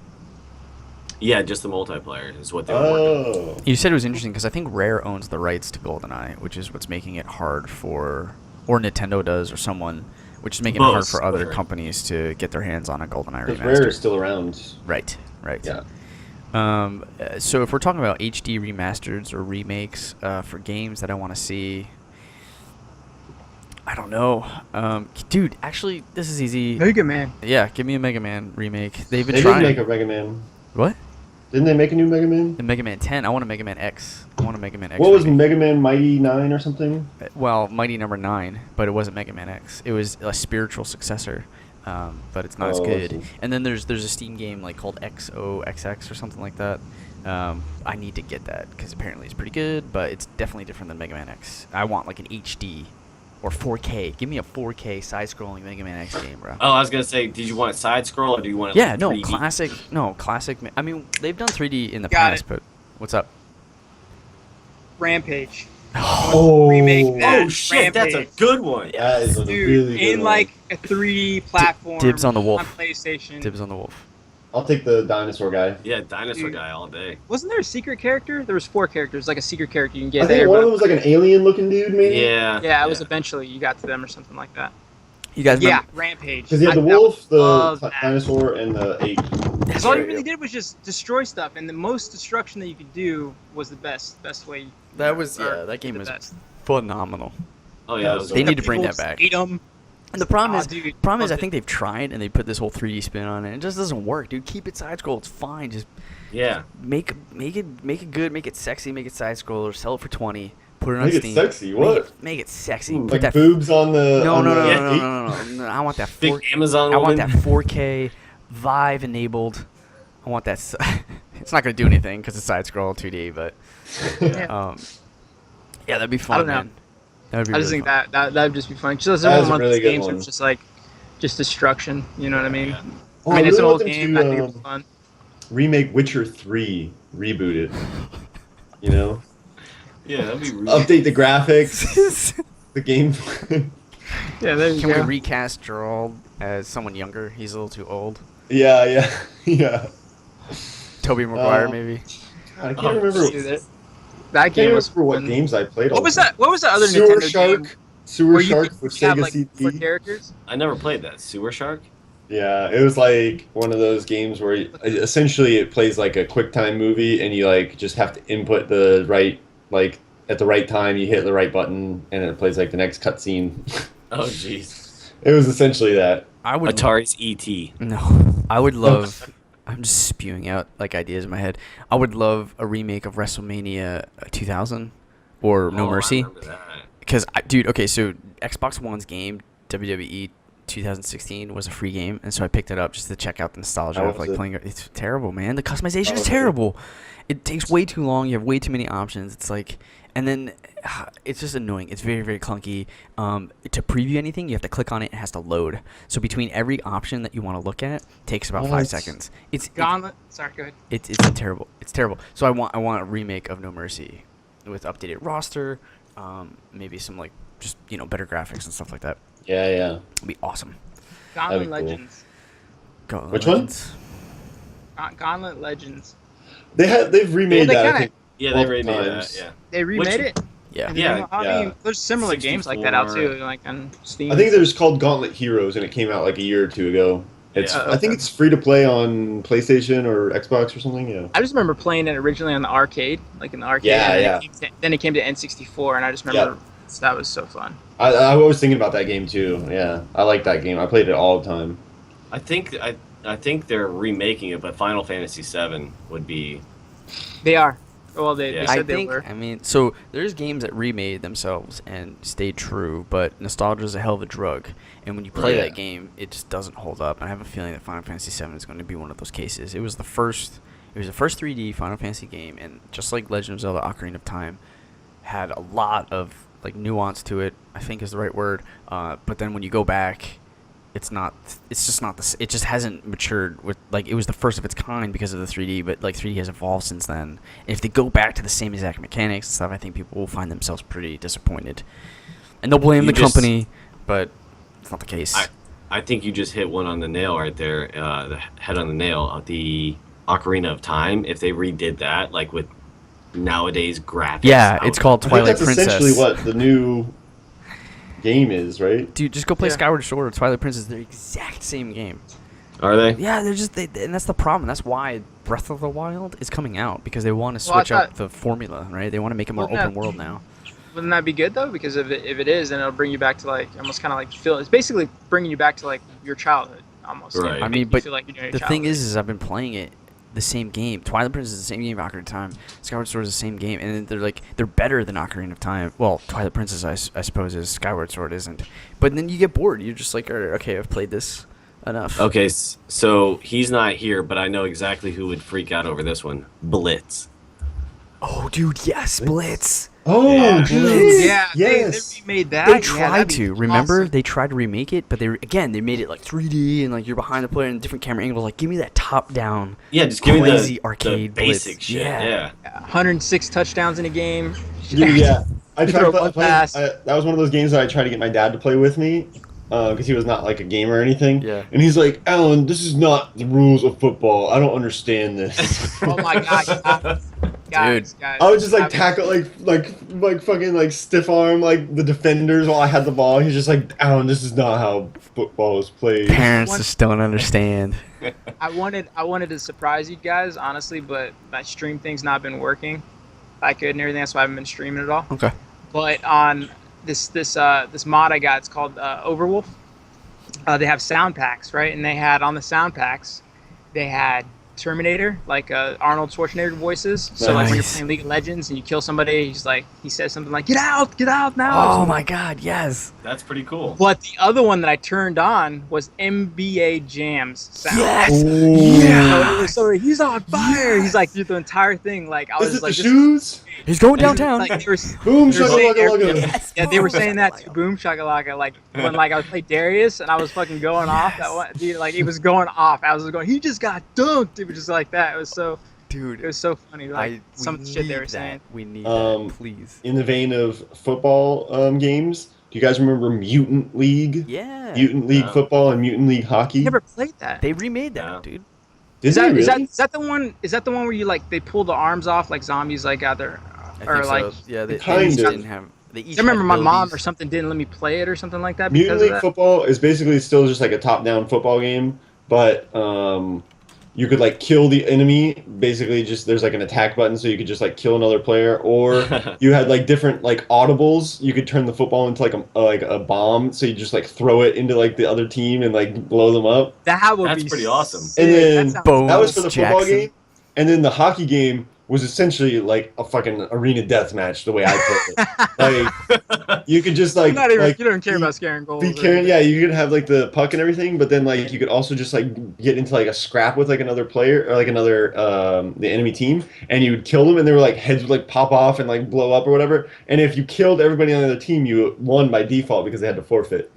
Yeah, just the multiplayer is what they were working on. You said it was interesting because I think Rare owns the rights to GoldenEye, which is what's making it hard for, or Nintendo does, or someone, which is making it hard for other companies to get their hands on a GoldenEye remaster. Rare is still around. Right. Yeah. So if we're talking about HD remasters or remakes for games that I want to see, I don't know. Dude, actually, this is easy. Mega Man. Yeah, give me a Mega Man remake. They've been They trying. did make a Mega Man. What? Didn't they make a new Mega Man? The Mega Man 10. I want a Mega Man X. I want a Mega Man X. What was remake. Mega Man Mighty 9 or something? Well, Mighty Number 9, but it wasn't Mega Man X. It was a spiritual successor, but it's not as good. And then there's a Steam game like called XOXX or something like that. I need to get that because apparently it's pretty good, but it's definitely different than Mega Man X. I want like an HD or 4K. Give me a 4K side-scrolling Mega Man X game, bro. Oh, I was gonna say, did you want it side scroll or do you want it? Yeah, like no, 3D? classic. No, classic. I mean, they've done 3D in the Got past, it. but what's up? Rampage. Oh, Remake that. Oh shit, that's a Rampage. good one. That is a Dude, really good in one. like a 3D platform. Dibs on the wolf. On PlayStation. Dibs on the wolf. I'll take the dinosaur guy. Yeah, dinosaur Dude. guy all day. Wasn't there a secret character? There was 4 characters, like a secret character you can get I think there. one of but- them was like an alien-looking dude, maybe. Yeah. yeah, it was eventually you got to them or something like that. You guys Yeah, remember? Rampage. Because you had the I wolf, love the that. dinosaur, and the ape. Because all you really did was just destroy stuff, and the most destruction that you could do was the best way. That was or that game the was best. phenomenal. Oh yeah. It was They need to The bring people that back. ate 'em. And the problem Aw, is, dude, I loved think they've tried and they put this whole 3D spin on it. It just doesn't work, dude. Keep it side scroll. It's fine. Just Yeah. make it good. Make it sexy. Make it side scroller. Sell it for 20. Put it on Make it Steam. sexy, what? Make it sexy. Ooh, Put like that. boobs on the. No, on no, the no, ape? no, no, no, no. I want that. Big Amazon I want woman. that 4K Vive enabled. I want that. It's not gonna do anything because it's side scroll 2D, but Yeah. yeah, that'd be fun, don't know. man. That would be I just really think fun. that'd just be fun. Just That is everyone a wants really these good games one. that's just like, just destruction. You know what I mean? Yeah. Oh, I mean, it's an really old want them game. to, I think it's fun. remake Witcher 3, reboot it. You know, Yeah, that'd be really update the graphics, the game. Yeah, there you Can go. we recast Gerald as someone younger? He's a little too old. yeah. Toby Maguire, Uh, maybe. I can't Oh, remember. Dude, that I game can't was remember what fun. games I played. What all was the time. that? What was the other Sewer Nintendo Shark. game Sewer where you Shark could for have Sega like CD. 4 characters? I never played that. Sewer Shark? Yeah, it was like one of those games where essentially it plays like a QuickTime movie, and you like just have to input the right like at the right time. You hit the right button, and it plays like the next cutscene. Oh jeez. It was essentially that. I would. Atari's E.T. No, I would love. I'm just spewing out like ideas in my head. I would love a remake of WrestleMania 2000 or No Oh, I Mercy. remember that. Because, dude, okay, so Xbox One's game, WWE 2016, was a free game, and so I picked it up just to check out the nostalgia How of was like it? playing it. It's terrible, man. The customization How is was it? terrible. It takes way too long. You have way too many options. It's like, and then it's just annoying. It's very, very clunky. To preview anything, you have to click on it. It has to load. So between every option that you want to look at, takes about 5 What? seconds. It's Gauntlet. Sorry, go ahead. it's terrible. It's terrible. So I want a remake of No Mercy with updated roster, maybe some like just better graphics and stuff like that. Yeah. It'd be awesome. Gauntlet That'd be cool. Legends. Gauntlet Which one? Legends. Gauntlet Legends. They've remade they that. I kinda- think. Yeah, they Multiple remade that. times. Yeah. They remade it. Yeah. Yeah. I mean, there's similar games like that out too, like on Steam. I think there's called Gauntlet Heroes, and it came out like a year or two ago. It's Yeah. I think it's free to play on PlayStation or Xbox or something. Yeah. I just remember playing it originally on the arcade, like in the arcade. Yeah, and yeah. Then it came to N64, and I just remember that was so fun. I was thinking about that game too. Yeah, I like that game. I played it all the time. I think they're remaking it, but Final Fantasy VII would be. They are. Well, they Yeah. said I they think, were. I mean, so there's games that remade themselves and stayed true, but nostalgia is a hell of a drug. And when you play Yeah. that game, it just doesn't hold up. And I have a feeling that Final Fantasy VII is going to be one of those cases. It was the first 3D Final Fantasy game, and just like Legend of Zelda: Ocarina of Time, had a lot of like nuance to it, I think is the right word. But then when you go back, it's just not the. It just hasn't matured with, like, it was the first of its kind because of the 3D, but like 3D has evolved since then. And if they go back to the same exact mechanics and stuff, I think people will find themselves pretty disappointed, and they'll blame the company, but it's not the case. I think you just hit one on the nail right there, the head on the nail. The Ocarina of Time, if they redid that, like with nowadays graphics. Yeah, it's called I think Twilight that's Princess. essentially what the new game is, right? Dude, just go play Yeah. Skyward Sword or Twilight Princess. They're the exact same game. Are they? Yeah, they're just and that's the problem. That's why Breath of the Wild is coming out, because they want to Well, I switch up thought- the formula, right? They want to make it more Well, open world now. Wouldn't that be good though? Because if it is, then it'll bring you back to like almost kind of like feel. It's basically bringing you back to like your childhood almost. Right. Make I mean, you but feel like you're doing the your thing childhood. is I've been playing it the same game. Twilight Princess is the same game Ocarina of Time. Skyward Sword is the same game, and they're better than Ocarina of Time. Well, Twilight Princess I suppose is. Skyward Sword isn't. But then you get bored. You're just like, okay, I've played this enough. Okay, so he's not here, but I know exactly who would freak out over this one. Blitz. Oh, dude, yes, Blitz. Oh, Yeah, dude. yeah, Yes. they remade that. They Yeah, tried that'd be to. Remember, awesome. they tried to remake it, but they made it like 3D and like you're behind the player in different camera angles. Like, give me that top-down. Yeah, just give me Crazy the arcade basic Blitz. shit. Yeah. Yeah. 106 touchdowns in a game. Dude, yeah. I tried Throw to one play. pass. That was one of those games that I tried to get my dad to play with me, because he was not like a gamer or anything. Yeah. And he's like, Alan, this is not the rules of football. I don't understand this. Oh my god, guys. I would just like tackle like fucking like stiff arm like the defenders while I had the ball. He's just like, Alan, this is not how football is played. Parents just don't understand. I wanted to surprise you guys, honestly, but my stream thing's not been working. I could and everything. That's why I haven't been streaming at all. Okay. But on this mod I got, it's called Overwolf. They have sound packs, right? And they had on the sound packs, they had Terminator, like Arnold Schwarzenegger voices. So like when you're Nice. playing League of Legends and you kill somebody, he says something like, get out now. Oh my God, yes. That's pretty cool. But the other one that I turned on was NBA Jam's sound. Yes. Yeah. So he's on fire. He's like through the entire thing. Like I was Is it like, the this- shoes? He's going downtown. Like, they were, Boom, they were saying- shakalaka. yeah, they were saying that to Boom Shakalaka. Like when like I was playing Darius and I was fucking going off. That one, dude, like it was going off. I was just going, he just got dunked. It was just like that. It was so Dude, so funny. Like some of the shit they were saying. We need Um, that, please. In the vein of football games, do you guys remember Mutant League? Yeah. Mutant League No. football and Mutant League hockey? I never played that. They remade that, Yeah. dude. Did Is they that, really? is that the one? Is that the one where you like they pull the arms off like zombies like out there, I or think like? so. Yeah, they Kind each of. didn't have. They each I remember had my mom or abilities. something didn't let me play it or something like that Mutant because League of that. football is basically still just like a top-down football game, but you could like kill the enemy. Basically, just there's like an attack button, so you could just like kill another player, or you had like different like audibles. You could turn the football into like a bomb, so you just like throw it into like the other team and like blow them up. That would That's be pretty awesome. sick. And then That sounds- Boom. That was for the football Jackson. game, and then the hockey game was essentially like a fucking arena death match. The way I played it, like you could just like You're not even, like you don't care be- about scaring goals. be or carrying, anything. yeah, you could have like the puck and everything, but then like you could also just like get into like a scrap with like another player or like another the enemy team, and you would kill them, and they were like heads would like pop off and like blow up or whatever. And if you killed everybody on the other team, you won by default because they had to forfeit.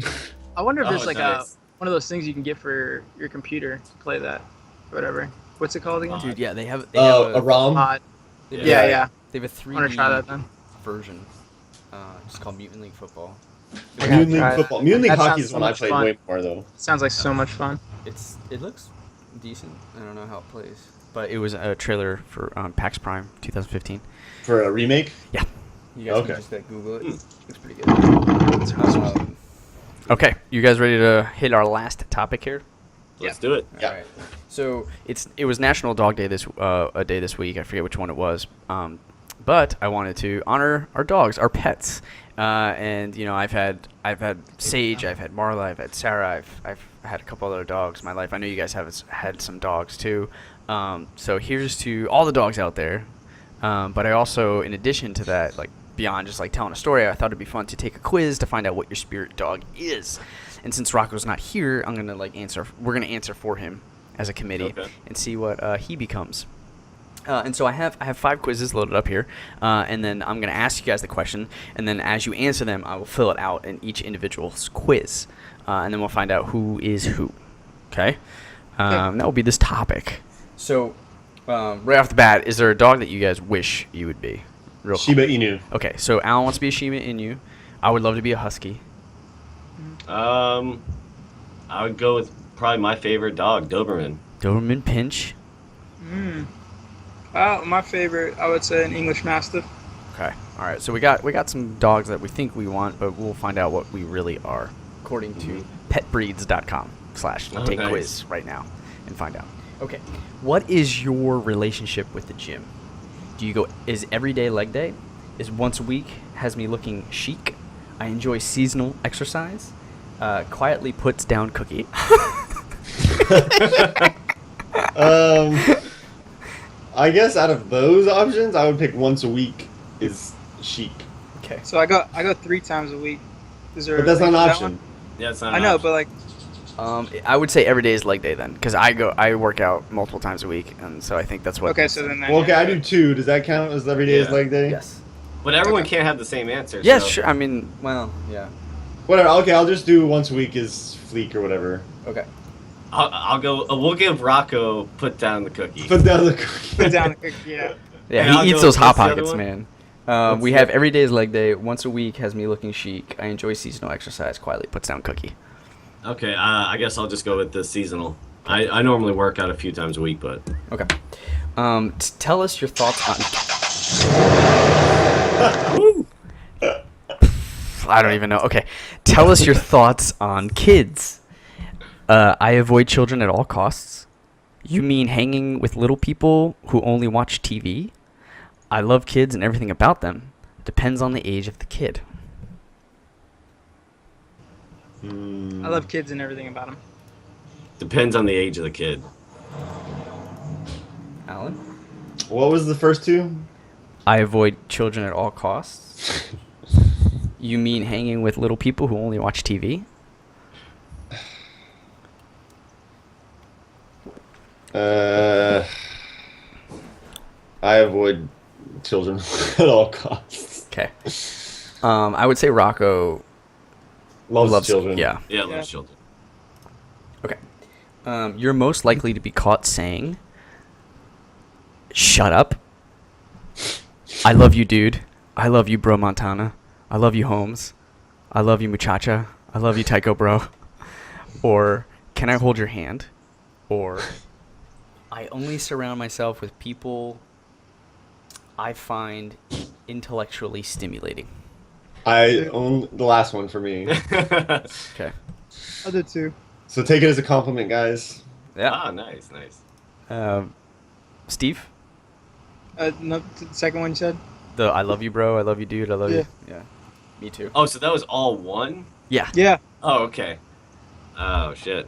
I wonder if there's Oh, like nice. one of those things you can get for your computer to play that, or whatever. What's it called again? Dude, yeah, they have. They have A ROM. Mod. they Yeah, have- yeah. They have a I want to try that 3D then. version. It's called Mutant League Football. I gotta Mutant League try football, that. Mutant League That hockey sounds is so one I much played fun. way more though. Sounds like so much fun. It looks decent. I don't know how it plays, but it was a trailer for PAX Prime 2015. For a remake. You guys Okay. can just Google it. Looks pretty good. Okay, you guys ready to hit our last topic here? Let's do it. Yeah. Alright. So it was National Dog Day this week. I forget which one it was. But I wanted to honor our dogs, our pets. And you know, I've had Sage, I've had Marla, I've had Sarah, I've had a couple other dogs in my life. I know you guys have had some dogs too. So here's to all the dogs out there. But I also, in addition to that, like beyond just like telling a story, I thought it'd be fun to take a quiz to find out what your spirit dog is. And since Rocco's not here, I'm gonna like answer. We're gonna answer for him as a committee and see what he becomes. And so I have 5 quizzes loaded up here, and then I'm gonna ask you guys the question, and then as you answer them, I will fill it out in each individual's quiz, and then we'll find out who is who. Okay. That will be this topic. So, right off the bat, is there a dog that you guys wish you would be? Shiba Inu. Okay, so Alan wants to be a Shiba Inu. I would love to be a Husky. I would go with probably my favorite dog, Doberman. Doberman Pinch. My favorite, I would say, an English Mastiff. Okay, all right. So we got some dogs that we think we want, but we'll find out what we really are, according to petbreeds.com/take quiz right now and find out. Okay, what is your relationship with the gym? Do you go, is every day leg day? Is once a week has me looking chic? I enjoy seasonal exercise. Quietly puts down cookie. I guess out of those options, I would pick once a week is chic. Okay. So I go 3 times a week. Is there? But that's not an option. one? Yeah, it's not. I know, but like, I would say every day is leg day then, because I work out multiple times a week, and so I think that's what. okay, so then. Well, okay, I do 2. Does that count as every day is Yeah. leg day? Yes. But everyone can't have the same answer. Yeah, so. sure. I mean, well, yeah. Whatever. Okay, I'll just do once a week is fleek or whatever. Okay. I'll go. We'll give Rocco put down the cookie. Put down the cookie. Put down the cookie. Yeah. Yeah, And I'll he eats go- those hot what's the other pockets, one? man. What's We the- have every day is leg day. Once a week has me looking chic. I enjoy seasonal exercise. Quietly puts down cookie. Okay, I guess I'll just go with the seasonal. I normally work out a few times a week, but Okay. Tell us your thoughts on. I don't even know. Okay. Tell us your thoughts on kids. I avoid children at all costs. You mean hanging with little people who only watch TV? I love kids and everything about them. Depends on the age of the kid. I love kids and everything about them. depends on the age of the kid. Alan? What was the first 2? I avoid children at all costs. You mean hanging with little people who only watch TV? I avoid children at all costs. Okay. I would say Rocco Loves children. Yeah. Yeah, loves children. Okay. You're most likely to be caught saying, "Shut up. I love you, dude. I love you, bro Montana. I love you, Holmes. I love you, muchacha. I love you, Tycho, bro." Or, "Can I hold your hand?" Or, "I only surround myself with people I find intellectually stimulating." I own the last one for me. Okay. I did too. So take it as a compliment, guys. Yeah. Ah, nice. Steve? No, the second one you said? The "I love you, bro. I love you, dude. I love you." Yeah. Me too. Oh, so that was all one? Yeah. Yeah. Oh, okay. Oh, shit.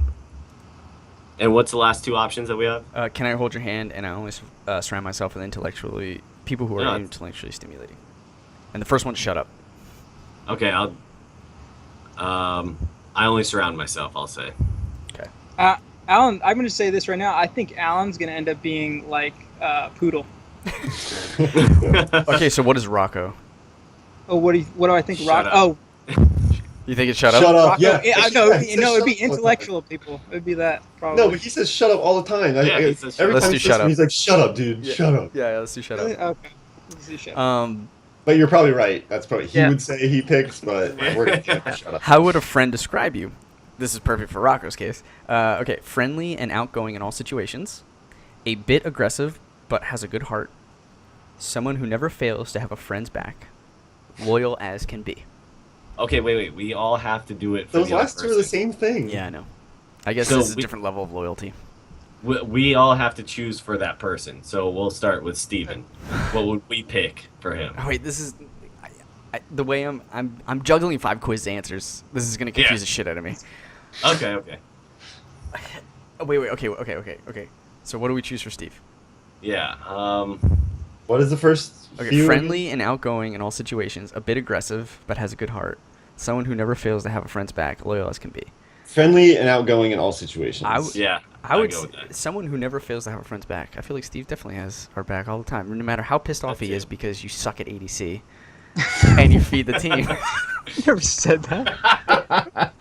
And what's the last 2 options that we have? Can I hold your hand? And I only surround myself with people who are Yeah. intellectually stimulating. And the first one's shut up. Okay, I only surround myself, I'll say. Okay. Alan, I'm going to say this right now. I think Alan's going to end up being like Poodle. Okay, so what is Rocco? Oh, what do I think? Shut up. Oh, You think it's shut up? Shut up. Rocco. Yeah. I know. Yeah, he said No, it'd be shut up all the time. intellectual people. It'd be that probably. No, but he says shut up all the time. Yeah, he says shut Every up. Let's time do he shut says up. he's like, "Shut up, dude. Shut up." Yeah, let's do shut Really? up. Okay. Let's do shut. But you're probably right. That's probably he Yeah. would say he picks, but we're gonna shut up. How would a friend describe you? This is perfect for Rocco's case. Okay, friendly and outgoing in all situations. A bit aggressive, but has a good heart. Someone who never fails to have a friend's back. Loyal as can be. Okay, wait. We all have to do it for Those the other last 2 are the person. same thing. Yeah, I know. I guess So this is a we- different level of loyalty. We all have to choose for that person. So we'll start with Steven. What would we pick for him? Oh, wait, this is the way I'm juggling 5 quiz answers. This is gonna confuse the shit out of me. Okay. Oh, wait, okay. So what do we choose for Steve? Yeah. What is the first? Okay, few friendly and outgoing in all situations, a bit aggressive but has a good heart. Someone who never fails to have a friend's back, loyal as can be. Friendly and outgoing in all situations. Yeah, I would go with that. someone who never fails to have a friend's back. I feel like Steve definitely has our back all the time, no matter how pissed off That he is too. because you suck at ADC and you feed the team. You never said that.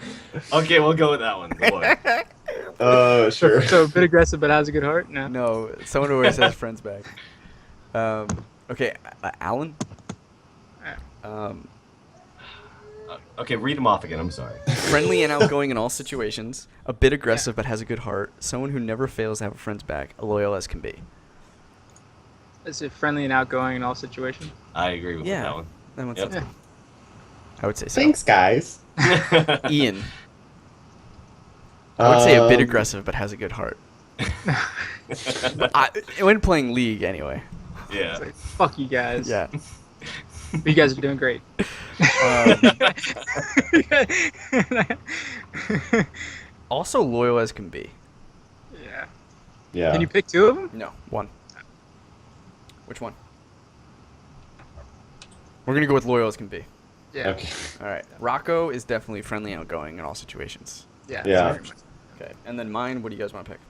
Okay, we'll go with that one. Boy. Sure. So a bit aggressive, but has a good heart. No. No, someone who always has friends back. Okay, Alan. Okay, read them off again. I'm sorry. Friendly and outgoing in all situations, a bit aggressive but has a good heart. Someone who never fails to have a friend's back, loyal as can be. Is it friendly and outgoing in all situations? I agree with Yeah. that one. That one Yep. sounds good. I would say so. Thanks, guys. Ian. I would say a bit Um, aggressive but has a good heart. When playing League, anyway. Yeah. It's like, fuck you guys. Yeah. You guys are doing great. Also loyal as can be. Yeah. Yeah. Can you pick two of them? No, one. Which one? We're gonna go with loyal as can be. Yeah. Okay. All right. Rocco is definitely friendly and outgoing in all situations. Yeah. Yeah. very much. Okay. And then mine. What do you guys want to pick?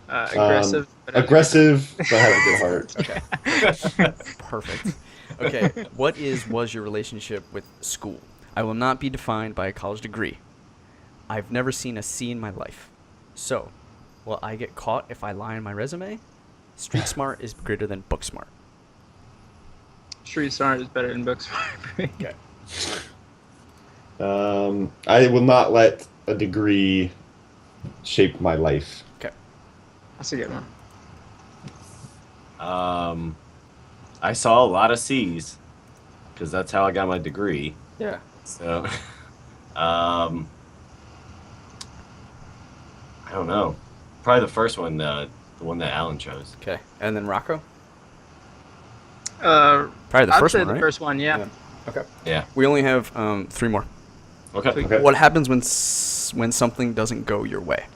Aggressive. but has a good Aggressive, but have a good heart. Okay. Perfect. Okay. Was your relationship with school? I will not be defined by a college degree. I've never seen a C in my life. So, will I get caught if I lie in my resume? Street smart is greater than book smart. Street Smart is better than books. Okay. I will not let a degree shape my life. Okay. That's a good one. I saw a lot of C's because that's how I got my degree. Yeah. So, I don't know. Probably the first one, the one that Alan chose. Okay. And then Rocco? Probably Probably the I'd first say one, the right? first one, yeah. Okay. Yeah. We only have 3 more. Okay. Okay. What happens when something doesn't go your way?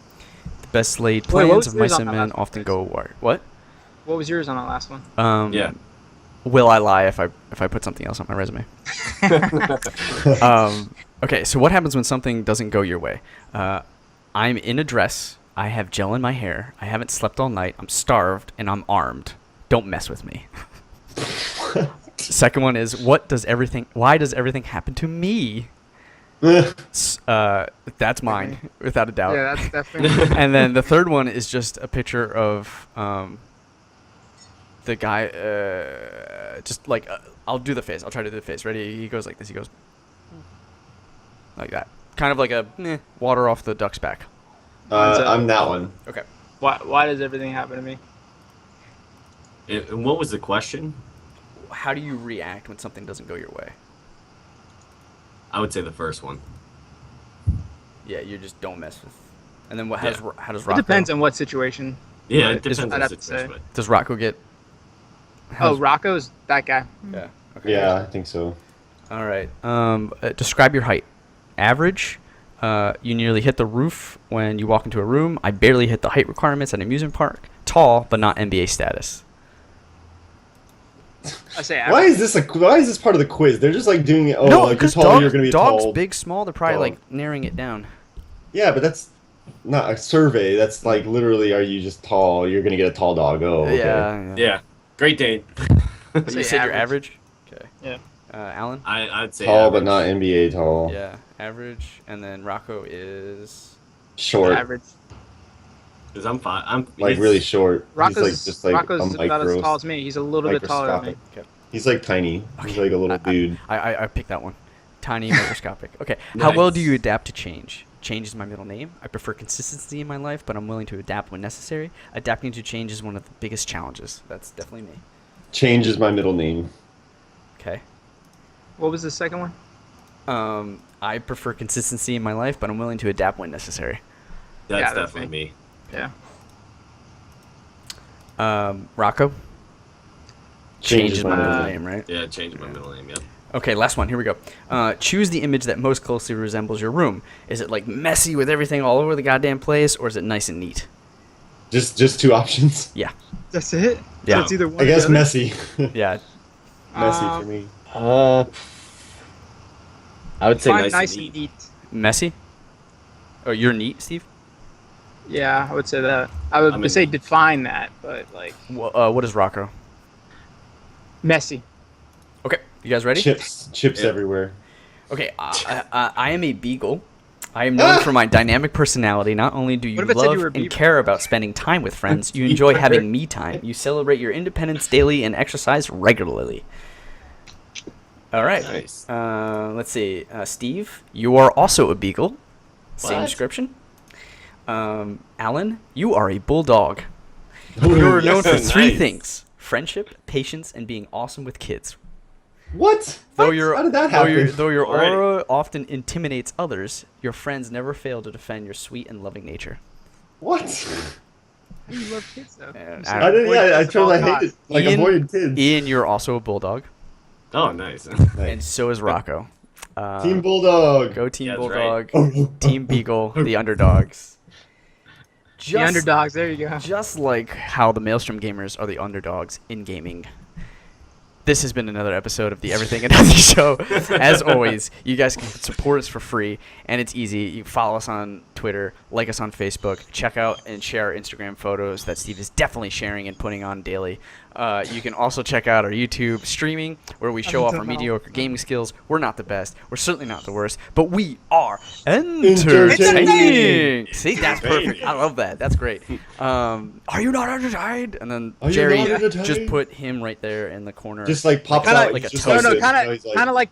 The best laid Wait, what plans was of yours mice on and that men last one, often guys? go awry. What? What was yours on that last one? Yeah. Will I lie if I put something else on my resume? Okay, so what happens when something doesn't go your way? I'm in a dress. I have gel in my hair. I haven't slept all night. I'm starved and I'm armed. Don't mess with me. Second one is why does everything happen to me? That's mine, without a doubt. Yeah, that's definitely. And then the third one is just a picture of the guy. Just like I'll do the face. I'll try to do the face. Ready? He goes like this. He goes like that. Kind of like a water off the duck's back. I'm that one. Okay. Why does everything happen to me? And what was the question? How do you react when something doesn't go your way? I would say the first one. Yeah, you just don't mess with. And then how does It Rocco? depends on what situation. Yeah, Right. it depends on I'd the have to situation. say. Does Rocco get? Oh, Rocco's that guy. Yeah. Okay. Yeah, I think so. All right. Describe your height. Average. You nearly hit the roof when you walk into a room. I barely hit the height requirements at an amusement park. Tall, but not NBA status. I say Why average. is this part of the quiz? They're just like doing it. Oh, like you're because tall, you're gonna be dogs tall. big, small. They're probably Dog. like narrowing it down. Yeah, but that's not a survey. That's like literally, are you just tall? You're gonna get a tall dog. Oh, okay. Yeah. Yeah. Great Dane. You Say said you're average. average. Okay. Yeah. Alan. I'd say Tall, average. but not NBA tall. Yeah, average. And then Rocco is. Short, Average. Because I'm fine. I'm like he's- really short. Rocco's, He's like just like Rocco's a about as micro. tall as me. He's a little bit taller than me. Microscopic. He's like tiny. He's Okay. like a little dude. I picked that one. Tiny, microscopic. Okay. How well do you adapt to change? Change is my middle name. I prefer consistency in my life, but I'm willing to adapt when necessary. Adapting to change is one of the biggest challenges. That's definitely me. Change is my middle name. Okay. What was the second one? I prefer consistency in my life, but I'm willing to adapt when necessary. That's Yeah, that's definitely me. Yeah. Rocco? Change is my middle middle name, right? Yeah, change my middle name. Yep. Okay, last one. Here we go. Choose the image that most closely resembles your room. Is it like messy with everything all over the goddamn place, or is it nice and neat? Just two options. Yeah. That's it. Yeah. So it's either one I or the guess other? messy. Yeah. Messy for me. I would say Fine, nice, nice and and neat. neat. Messy. Oh, you're neat, Steve. Yeah, I would say that. I would I mean- say define that, but like What is Rocco? messy. Okay, you guys ready? Chips Yeah. everywhere. Okay, I am a beagle. I am known for my dynamic personality. Not only do you What if it said you love were a and beaver? care about spending time with friends, you enjoy having me time. You celebrate your independence daily and exercise regularly. All right. Nice. Let's see. Steve, you are also a beagle. Same What? description. Alan, you are a bulldog. You're known for Yes, three nice. things: friendship, patience, and being awesome with kids. What? Though What? your How did that happen? though your Alrighty. aura often intimidates others, your friends never fail to defend your sweet and loving nature. What? How do you love kids though? Yeah, You I said I didn't. avoid Yeah, I kids at all chose. I hated costs. like Ian- avoided kids. Ian, you're also a bulldog, Oh, nice. and so is Rocco. Team Bulldog. Go Team Yeah, that's Bulldog, right. Team Beagle, the underdogs. The underdogs. There you go. Just like how the Maelstrom gamers are the underdogs in gaming. This has been another episode of the Everything and Nothing Show. As always, you guys can support us for free, and it's easy. You follow us on Twitter, like us on Facebook, check out and share our Instagram photos that Steve is definitely sharing and putting on daily. You can also check out our YouTube streaming, where we show off our mediocre gaming skills. We're not the best. We're certainly not the worst, but we are entertaining. See, that's perfect. I love that. That's great. Are you not entertained? And then Are you Jerry not entertained? just put him right there in the corner. Just like pops Kinda out like a just toast. No, like no, this. kind of like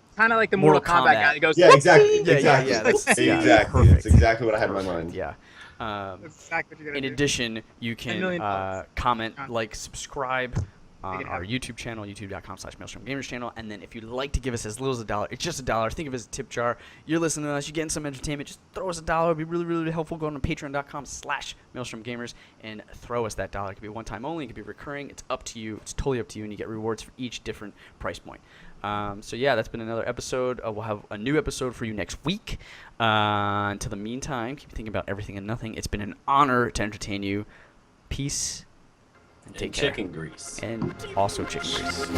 the Mortal Mortal Kombat Kombat. guy that goes. Yeah, exactly. Yeah, exactly. yeah, that's- yeah, exactly. perfect. That's exactly what I had in my mind. Yeah. That's exactly what you're In gonna do. addition, you can million bucks. comment, Content. like, subscribe on it our happen. YouTube channel, youtube.com/Maelstrom Gamers channel. And then if you'd like to give us as little as $1, it's just $1. Think of it as a tip jar. You're listening to us, you're getting some entertainment. Just throw us $1. It'd be really, really helpful. Go on to patreon.com/Maelstrom Gamers and throw us that $1. It could be one time only. It could be recurring. It's up to you. It's totally up to you. And you get rewards for each different price point. So yeah, that's been another episode. We'll have a new episode for you next week. Until the meantime, keep thinking about everything and nothing. It's been an honor to entertain you. Peace and take And care. chicken grease. And also chicken grease.